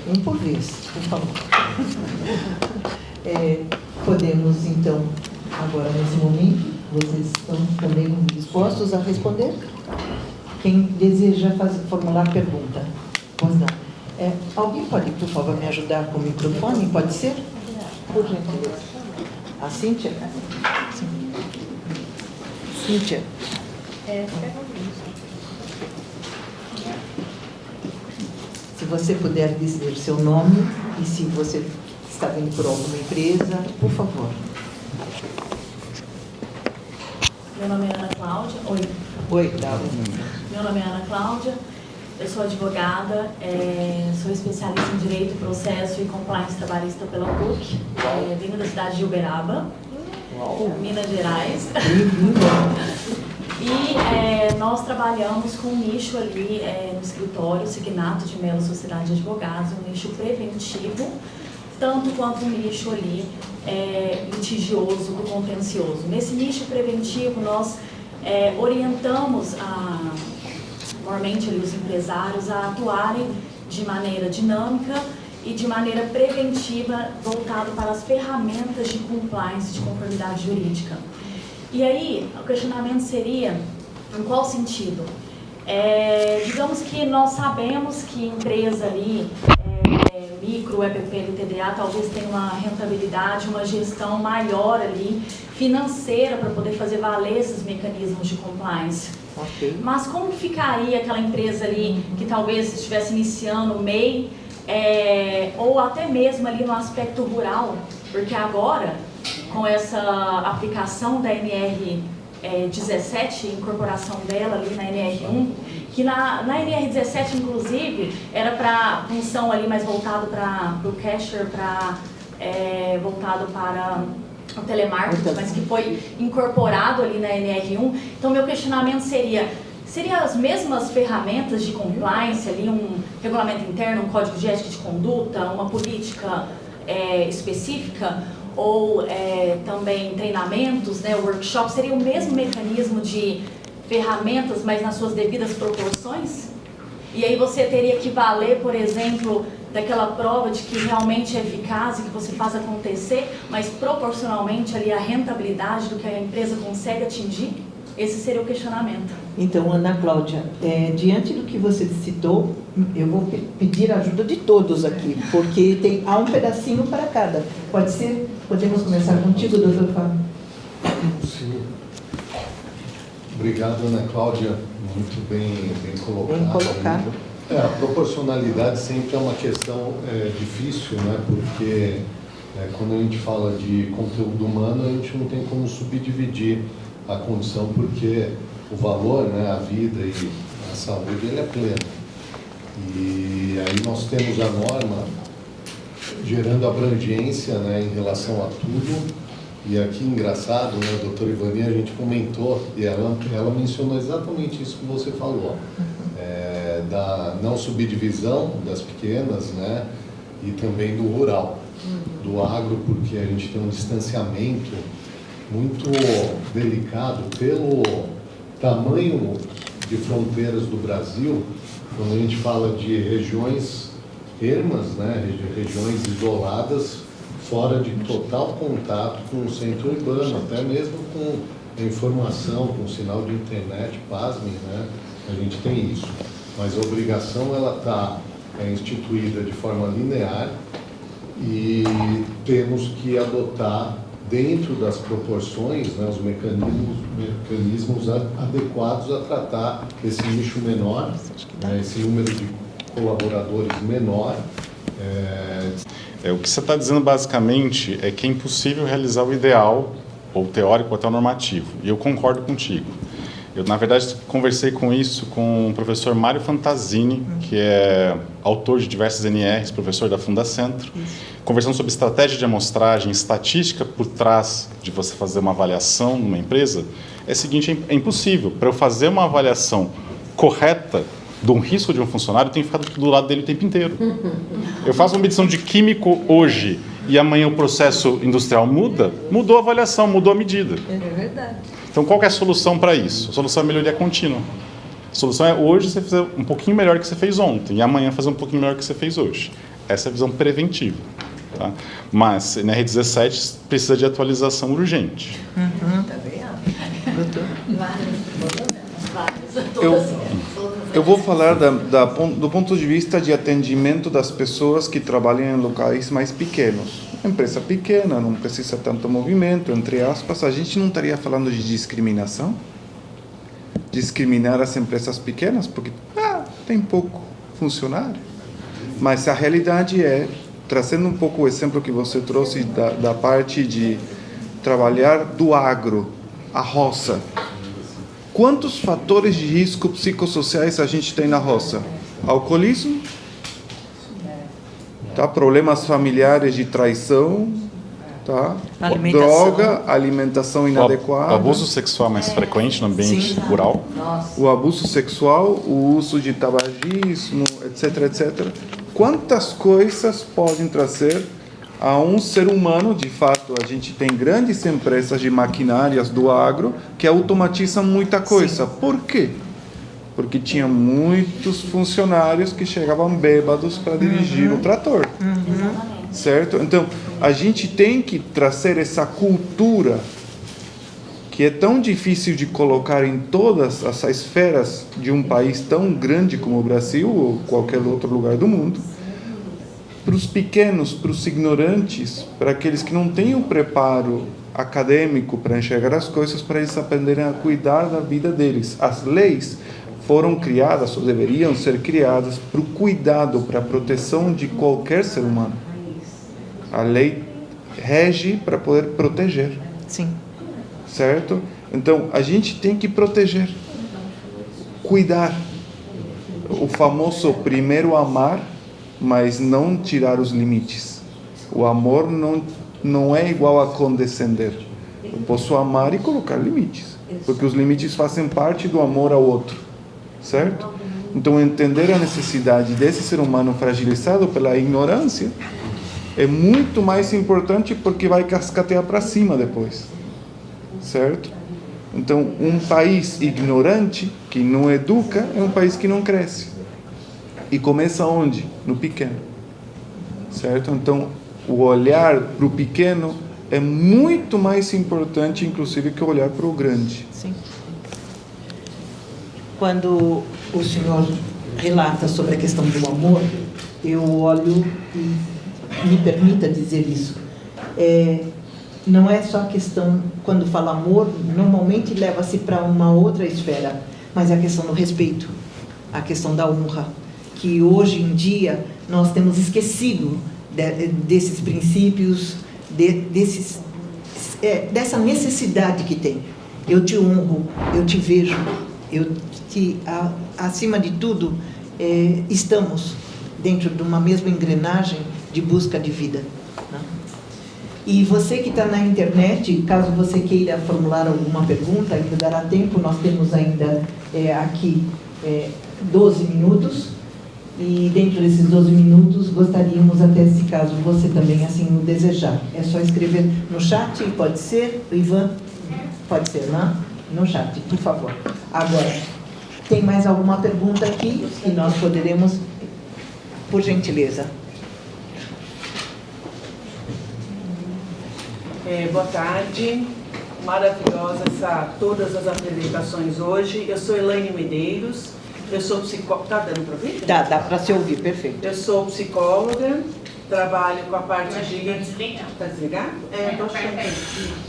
um por vez, por favor. Podemos, então, agora nesse momento, vocês estão também dispostos a responder? Quem deseja formular pergunta? Pois não. Alguém pode, por favor, me ajudar com o microfone? Pode ser? Por gentileza. A Cíntia? Sim. Cíntia. Se você puder dizer seu nome e se você está vindo por alguma empresa, por favor. Meu nome é Ana Cláudia. Oi. Oi, Cláudia. Meu nome é Ana Cláudia, eu sou advogada, sou especialista em Direito, Processo e Compliance Trabalhista pela PUC, venho da cidade de Uberaba, Minas Gerais. E nós trabalhamos com um nicho ali no escritório Signato de Melo Sociedade de Advogados, um nicho preventivo, tanto quanto um nicho ali litigioso, contencioso. Nesse nicho preventivo, nós orientamos normalmente ali, os empresários a atuarem de maneira dinâmica e de maneira preventiva, voltado para as ferramentas de compliance, de conformidade jurídica. E aí, o questionamento seria, em qual sentido? Digamos que nós sabemos que empresa ali, micro, EPP, LTDA, talvez tenha uma rentabilidade, uma gestão maior ali, financeira, para poder fazer valer esses mecanismos de compliance. Okay. Mas como ficaria aquela empresa ali que talvez estivesse iniciando o MEI, ou até mesmo ali no aspecto rural? Porque agora, com essa aplicação da NR17, incorporação dela ali na NR1, que na NR17, inclusive, era para função ali mais voltado para o cashier, voltado para o telemarketing, mas que foi incorporado ali na NR1. Então, meu questionamento seria as mesmas ferramentas de compliance, ali um regulamento interno, um código de ética de conduta, uma política específica, ou também treinamentos, workshops, seria o mesmo mecanismo de ferramentas, mas nas suas devidas proporções? E aí você teria que valer, por exemplo, daquela prova de que realmente é eficaz e que você faz acontecer, mas proporcionalmente ali a rentabilidade do que a empresa consegue atingir? Esse seria o questionamento. Então, Ana Cláudia, diante do que você citou, eu vou pedir a ajuda de todos aqui, porque há um pedacinho para cada. Pode ser? Podemos começar contigo, doutor Fábio? Sim. Obrigado, Ana Cláudia. Muito bem colocado. Bem colocado. A proporcionalidade sempre é uma questão difícil, né? Porque quando a gente fala de conteúdo humano, a gente não tem como subdividir a condição, porque o valor, né, a vida e a saúde, ele é pleno. E aí nós temos a norma gerando abrangência, né, em relação a tudo. E aqui, engraçado, né, a doutora Ivani, a gente comentou, e ela mencionou exatamente isso que você falou, da não subdivisão das pequenas, né, e também do rural, do agro, porque a gente tem um distanciamento muito delicado pelo tamanho de fronteiras do Brasil, quando a gente fala de regiões ermas, né, regiões isoladas, fora de total contato com o centro urbano, até mesmo com a informação, com o sinal de internet, pasmem, né, a gente tem isso. Mas a obrigação, ela está instituída de forma linear e temos que adotar, dentro das proporções, né, os mecanismos adequados a tratar esse nicho menor, né, esse número de colaboradores menor. O que você está dizendo basicamente é que é impossível realizar o ideal, ou teórico, ou até o normativo. E eu concordo contigo. Eu, na verdade, conversei com isso com o professor Mário Fantasini, que é autor de diversas NRs, professor da Fundacentro, conversando sobre estratégia de amostragem, estatística por trás de você fazer uma avaliação numa empresa. É o seguinte, é impossível. Para eu fazer uma avaliação correta de um risco de um funcionário, eu tenho que ficar do lado dele o tempo inteiro. Eu faço uma medição de químico hoje e amanhã o processo industrial muda, mudou a avaliação, mudou a medida. É verdade. Então, qual que é a solução para isso? A solução é a melhoria contínua. A solução é hoje você fazer um pouquinho melhor do que você fez ontem e amanhã fazer um pouquinho melhor do que você fez hoje. Essa é a visão preventiva. Tá? Mas, na R17, precisa de atualização urgente. Também acho. Eu vou falar do ponto de vista de atendimento das pessoas que trabalham em locais mais pequenos. Empresa pequena, não precisa tanto movimento, entre aspas. A gente não estaria falando de discriminação? Discriminar as empresas pequenas porque tem pouco funcionário. Mas a realidade é, trazendo um pouco o exemplo que você trouxe da parte de trabalhar do agro, a roça. Quantos fatores de risco psicossociais a gente tem na roça? Alcoolismo, tá? Problemas familiares de traição, tá? Droga, alimentação inadequada. O abuso sexual mais frequente no ambiente rural. O abuso sexual, o uso de tabagismo, etc, etc. Quantas coisas podem trazer a um ser humano? De fato, a gente tem grandes empresas de maquinárias do agro que automatizam muita coisa. Sim. Por quê? Porque tinha muitos funcionários que chegavam bêbados para dirigir o trator. Certo? Então, a gente tem que trazer essa cultura que é tão difícil de colocar em todas as esferas de um país tão grande como o Brasil ou qualquer outro lugar do mundo, para os pequenos, para os ignorantes, para aqueles que não têm o preparo acadêmico para enxergar as coisas, para eles aprenderem a cuidar da vida deles. As leis foram criadas, ou deveriam ser criadas, para o cuidado, para a proteção de qualquer ser humano. A lei rege para poder proteger. Sim. Certo? Então, a gente tem que proteger, cuidar. O famoso primeiro amar, mas não tirar os limites. O amor não é igual a condescender. Eu posso amar e colocar limites, porque os limites fazem parte do amor ao outro, certo? Então, entender a necessidade desse ser humano fragilizado pela ignorância é muito mais importante, porque vai cascatear para cima depois, certo? Então, um país ignorante, que não educa, é um país que não cresce. E começa onde? No pequeno, certo? Então, o olhar para o pequeno é muito mais importante, inclusive, que o olhar para o grande. Sim. Quando o senhor relata sobre a questão do amor, eu olho e me permita dizer isso. Não é só a questão, quando fala amor, normalmente leva-se para uma outra esfera, mas é a questão do respeito, a questão da honra, que hoje em dia nós temos esquecido desses princípios, dessa necessidade que tem. Eu te honro, eu te vejo, acima de tudo, estamos dentro de uma mesma engrenagem de busca de vida, né? E você que está na internet, caso você queira formular alguma pergunta, ainda dará tempo, nós temos ainda aqui 12 minutos, e dentro desses 12 minutos gostaríamos, até se caso você também assim o desejar, é só escrever no chat, pode ser, Ivan? Pode ser, né? No chat, por favor. Agora, tem mais alguma pergunta aqui que nós poderemos, por gentileza? Boa tarde, maravilhosa todas as apresentações hoje. Eu sou Elaine Medeiros, eu sou psicóloga. Está dando para ouvir? Dá para se ouvir, perfeito. Eu sou psicóloga, trabalho com a parte de... Está desligado? Estou achando que...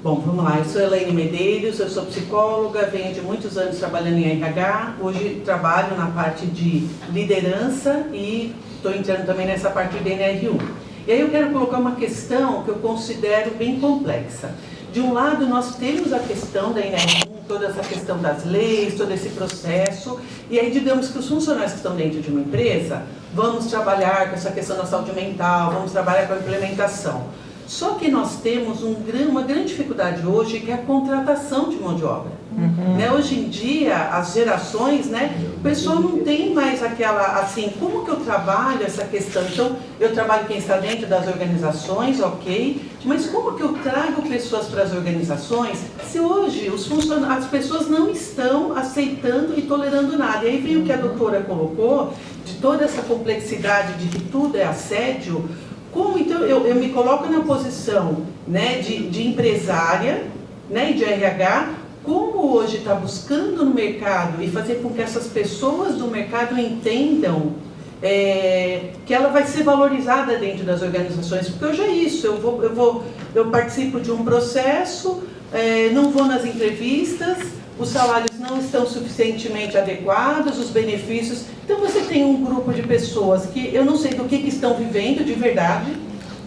Bom, vamos lá. Eu sou Elaine Medeiros, eu sou psicóloga, venho de muitos anos trabalhando em RH. Hoje trabalho na parte de liderança e estou entrando também nessa parte de NR1. E aí eu quero colocar uma questão que eu considero bem complexa. De um lado, nós temos a questão da NR1, toda essa questão das leis, todo esse processo, e aí digamos que os funcionários que estão dentro de uma empresa, vamos trabalhar com essa questão da saúde mental, vamos trabalhar com a implementação. Só que nós temos uma grande dificuldade hoje, que é a contratação de mão de obra. Né? Hoje em dia, as gerações, né, o pessoal não tem mais aquela, assim, como que eu trabalho essa questão? Então, eu trabalho quem está dentro das organizações, ok, mas como que eu trago pessoas para as organizações se hoje as pessoas não estão aceitando e tolerando nada? E aí vem o que a doutora colocou, de toda essa complexidade de que tudo é assédio. Como, então, eu me coloco na posição, né, de empresária, né, e de RH, como hoje está buscando no mercado e fazer com que essas pessoas do mercado entendam que ela vai ser valorizada dentro das organizações, porque hoje é isso, eu participo de um processo, não vou nas entrevistas, os salários não estão suficientemente adequados, os benefícios. Então você tem um grupo de pessoas que eu não sei do que estão vivendo de verdade,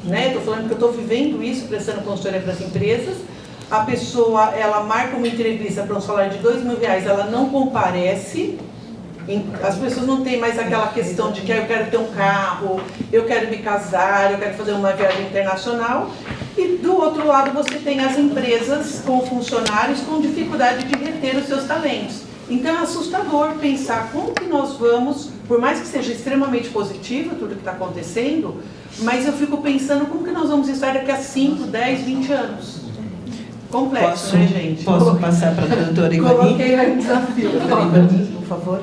né? Estou falando que eu estou vivendo isso, prestando consultoria para as empresas. A pessoa, ela marca uma entrevista para um salário de R$2.000, ela não comparece. As pessoas não têm mais aquela questão de que eu quero ter um carro, eu quero me casar, eu quero fazer uma viagem internacional. E do outro lado você tem as empresas com funcionários com dificuldade de reter os seus talentos. Então é assustador pensar como que nós vamos, por mais que seja extremamente positivo tudo que está acontecendo, mas eu fico pensando como que nós vamos estar daqui a 5, 10, 20 anos. Complexo, né, gente? Posso passar para a doutora Ivani? Coloquei aí um desafio. Ivani, por favor.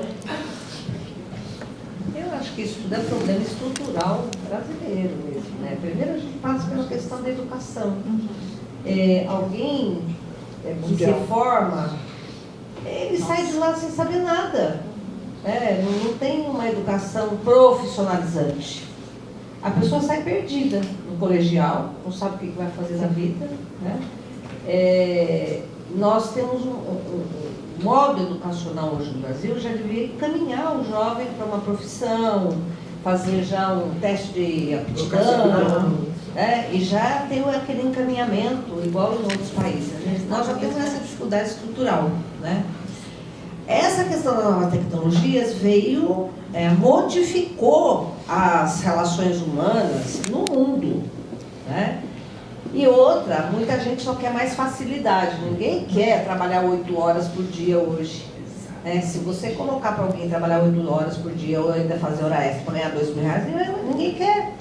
Eu acho que isso tudo é problema estrutural brasileiro mesmo, né? Primeiro a gente passa pela questão da educação. Alguém que se forma, ele sai de lá sem saber nada. Não tem uma educação profissionalizante. A pessoa sai perdida no colegial, não sabe o que vai fazer na vida, né? Nós temos um modo educacional hoje no Brasil, já deveria encaminhar o jovem para uma profissão, fazer já um teste de aptidão, e já ter aquele encaminhamento igual em outros países. Nós já temos essa dificuldade estrutural, né? Essa questão das novas tecnologias veio, modificou as relações humanas no mundo, né? E outra, muita gente só quer mais facilidade, ninguém quer trabalhar 8 horas por dia hoje. Se você colocar para alguém trabalhar 8 horas por dia ou ainda fazer hora extra para ganhar R$2.000, ninguém quer.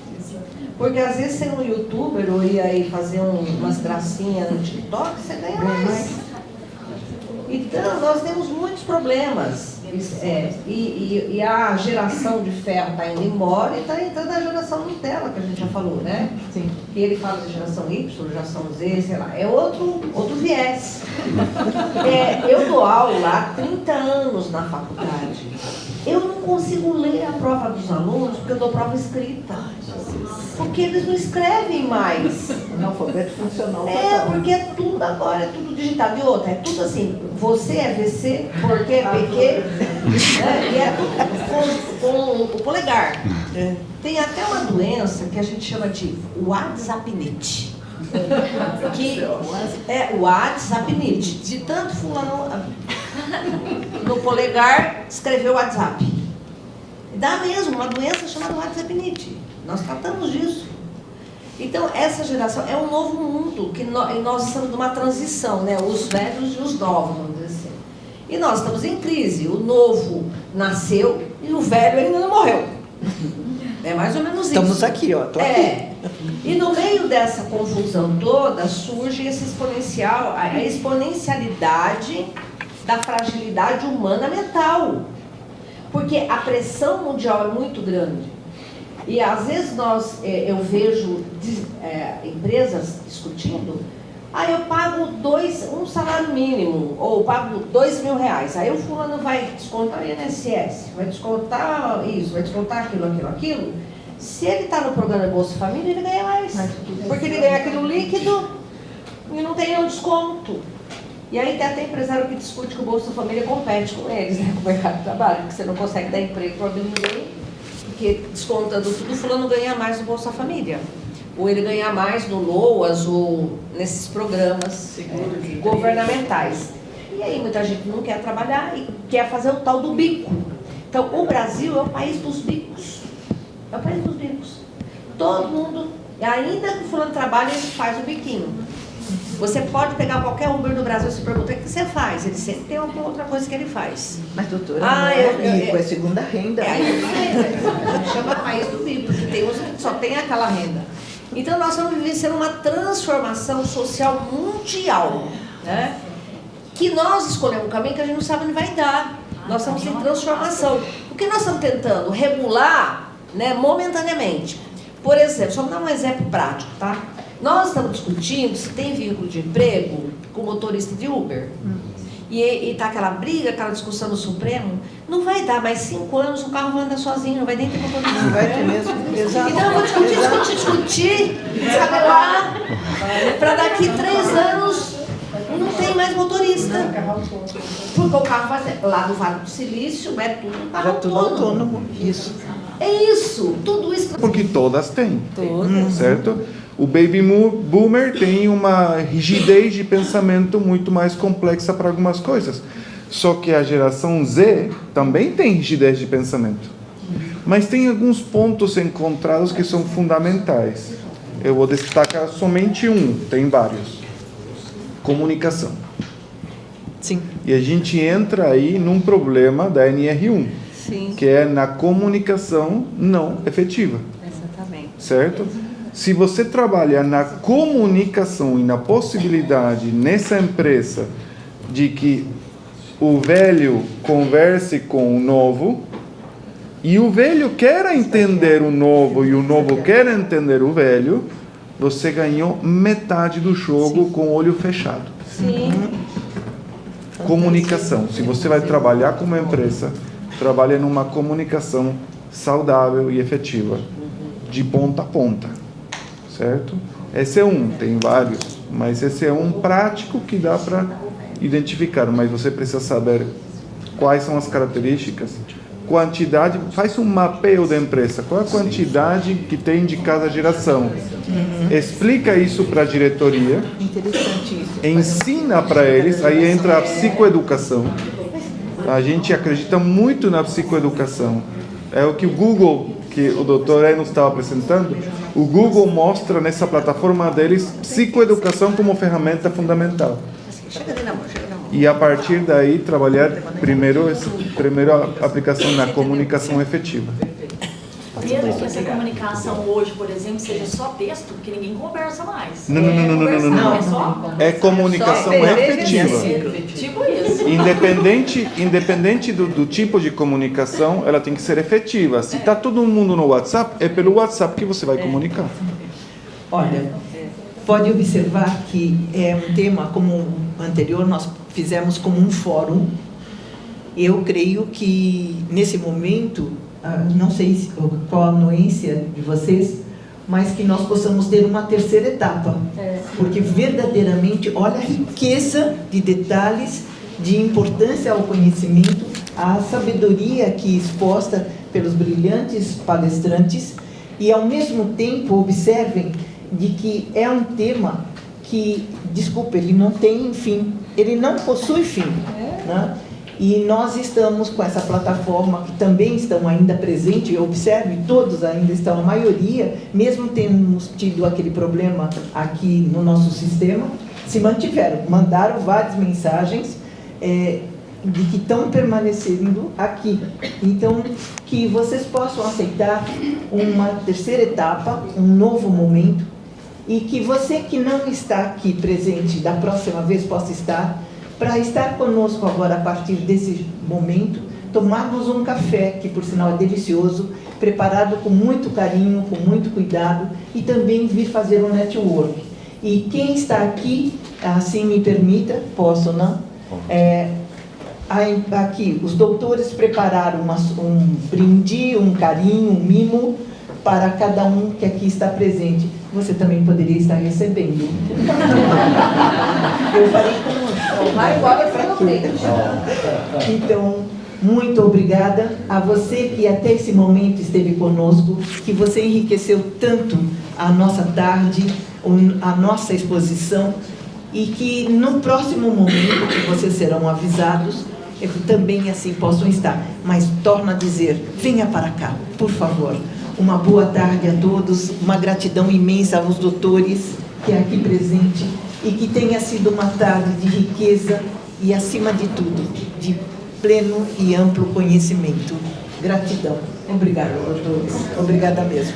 Porque às vezes ser um youtuber ou ir aí fazer umas gracinhas no TikTok, você ganha mais. Então, nós temos muitos problemas. E a geração de ferro está indo embora e está entrando a geração Nutella, que a gente já falou, né? Sim. E ele fala de geração Y, geração Z, sei lá. É outro viés. Eu dou aula há 30 anos na faculdade. Eu não consigo ler a prova dos alunos porque eu dou prova escrita. Porque eles não escrevem mais. Analfabeto funcional. Porque é tudo tudo agora, é tudo digitado. E outra, é tudo assim, você é VC, porque é PQ, né? E é tudo com o polegar. Tem até uma doença que a gente chama de WhatsAppnite. Que é o WhatsAppnite. De tanto fulano no polegar escreveu WhatsApp. Dá mesmo uma doença chamada WhatsAppnite. Nós tratamos disso. Então, essa geração é um novo mundo, que nós estamos numa transição, né? Os velhos e os novos, vamos dizer assim. E nós estamos em crise. O novo nasceu e o velho ainda não morreu. É mais ou menos isso. Estamos aqui, ó. Tô aqui. E no meio dessa confusão toda, surge esse exponencial, a exponencialidade da fragilidade humana mental. Porque a pressão mundial é muito grande. E às vezes eu vejo empresas discutindo, eu pago um salário mínimo, ou pago R$2.000. Aí o fulano vai descontar o INSS, vai descontar isso, vai descontar aquilo. Se ele está no programa Bolsa Família, ele ganha mais. Porque ele ganha aquele líquido e não tem nenhum desconto. E aí tem até empresário que discute que o Bolsa Família compete com eles, né, com o mercado de trabalho, porque você não consegue dar emprego para ninguém, porque descontando tudo, o fulano ganha mais no Bolsa Família. Ou ele ganha mais no LOAS ou nesses programas governamentais. E aí muita gente não quer trabalhar e quer fazer o tal do bico. Então o Brasil é o país dos bicos. É o país dos bicos. Todo mundo, ainda que o fulano trabalhe, ele faz o biquinho. Você pode pegar qualquer Uber no Brasil e se perguntar o que você faz. Ele sempre tem alguma outra coisa que ele faz. Mas, doutora, não é rico, é segunda renda. Chama país do bico, porque tem uns que só tem aquela renda. Então, nós estamos vivenciando uma transformação social mundial, né? Que nós escolhemos um caminho que a gente não sabe onde vai dar. Nós estamos em transformação. O que nós estamos tentando? Regular, né, momentaneamente. Por exemplo, só vou dar um exemplo prático, tá? Nós estamos discutindo se tem vínculo de emprego com motorista de Uber. E está aquela briga, aquela discussão no Supremo. Não vai dar mais 5 anos, o carro vai andar sozinho, não vai nem ter motorista. Não vai ter mesmo. Exato. Então eu vou discutir, sabe lá, para daqui 3 anos não tem mais motorista. Porque o carro vai ser, lá do Vale do Silício, é tudo carro autônomo. Isso. É isso, tudo isso. Porque todas têm, certo? O baby boomer tem uma rigidez de pensamento muito mais complexa para algumas coisas. Só que a geração Z também tem rigidez de pensamento. Mas tem alguns pontos encontrados que são fundamentais. Eu vou destacar somente um, tem vários. Comunicação. Sim. E a gente entra aí num problema da NR1, Sim. que é na comunicação não efetiva. Exatamente. Certo? Se você trabalha na comunicação e na possibilidade nessa empresa de que o velho converse com o novo e o velho quer entender o novo e o novo quer entender o velho, você ganhou metade do jogo com o olho fechado. Sim. Comunicação. Se você vai trabalhar com uma empresa, trabalhe numa comunicação saudável e efetiva, de ponta a ponta. Certo? Esse é um, tem vários, mas esse é um prático que dá para identificar, mas você precisa saber quais são as características, quantidade, faz um mapeio da empresa, qual é a quantidade que tem de cada geração, explica isso para a diretoria, Interessante isso. ensina para eles, aí entra a psicoeducação, a gente acredita muito na psicoeducação, é o que o Google, que o Dr. Enos estava apresentando, o Google mostra nessa plataforma deles psicoeducação como ferramenta fundamental. E a partir daí trabalhar primeiro a aplicação na comunicação efetiva. Mesmo que essa comunicação hoje, por exemplo, seja só texto, porque ninguém conversa mais. Não. É só? É comunicação efetiva. Tipo isso. Independente do tipo de comunicação, ela tem que ser efetiva. Se está todo mundo no WhatsApp, é pelo WhatsApp que você vai comunicar. Olha, pode observar que é um tema como o anterior, nós fizemos como um fórum. Eu creio que, nesse momento, não sei qual a anuência de vocês, mas que nós possamos ter uma terceira etapa, porque verdadeiramente, olha a riqueza de detalhes, de importância ao conhecimento, a sabedoria aqui exposta pelos brilhantes palestrantes, e ao mesmo tempo observem de que é um tema que, desculpa, ele não tem fim, ele não possui fim, né? E nós estamos com essa plataforma, que também estão ainda presentes, observe, todos ainda estão, a maioria, mesmo tendo tido aquele problema aqui no nosso sistema, se mantiveram, mandaram várias mensagens de que estão permanecendo aqui. Então, que vocês possam aceitar uma terceira etapa, um novo momento, e que você que não está aqui presente da próxima vez possa estar, para estar conosco agora a partir desse momento, tomarmos um café, que por sinal é delicioso, preparado com muito carinho, com muito cuidado, e também vir fazer um network. E quem está aqui, assim me permita, posso, não? Aqui, os doutores prepararam um brinde, um carinho, um mimo para cada um que aqui está presente. Você também poderia estar recebendo. Eu falei com Vai embora para frente. Então, muito obrigada a você que até esse momento esteve conosco, que você enriqueceu tanto a nossa tarde, a nossa exposição, e que no próximo momento que vocês serão avisados, também assim possam estar. Mas torno a dizer, venha para cá, por favor. Uma boa tarde a todos, uma gratidão imensa aos doutores que é aqui presente, e que tenha sido uma tarde de riqueza e, acima de tudo, de pleno e amplo conhecimento. Gratidão. Obrigada, doutores. Obrigada mesmo.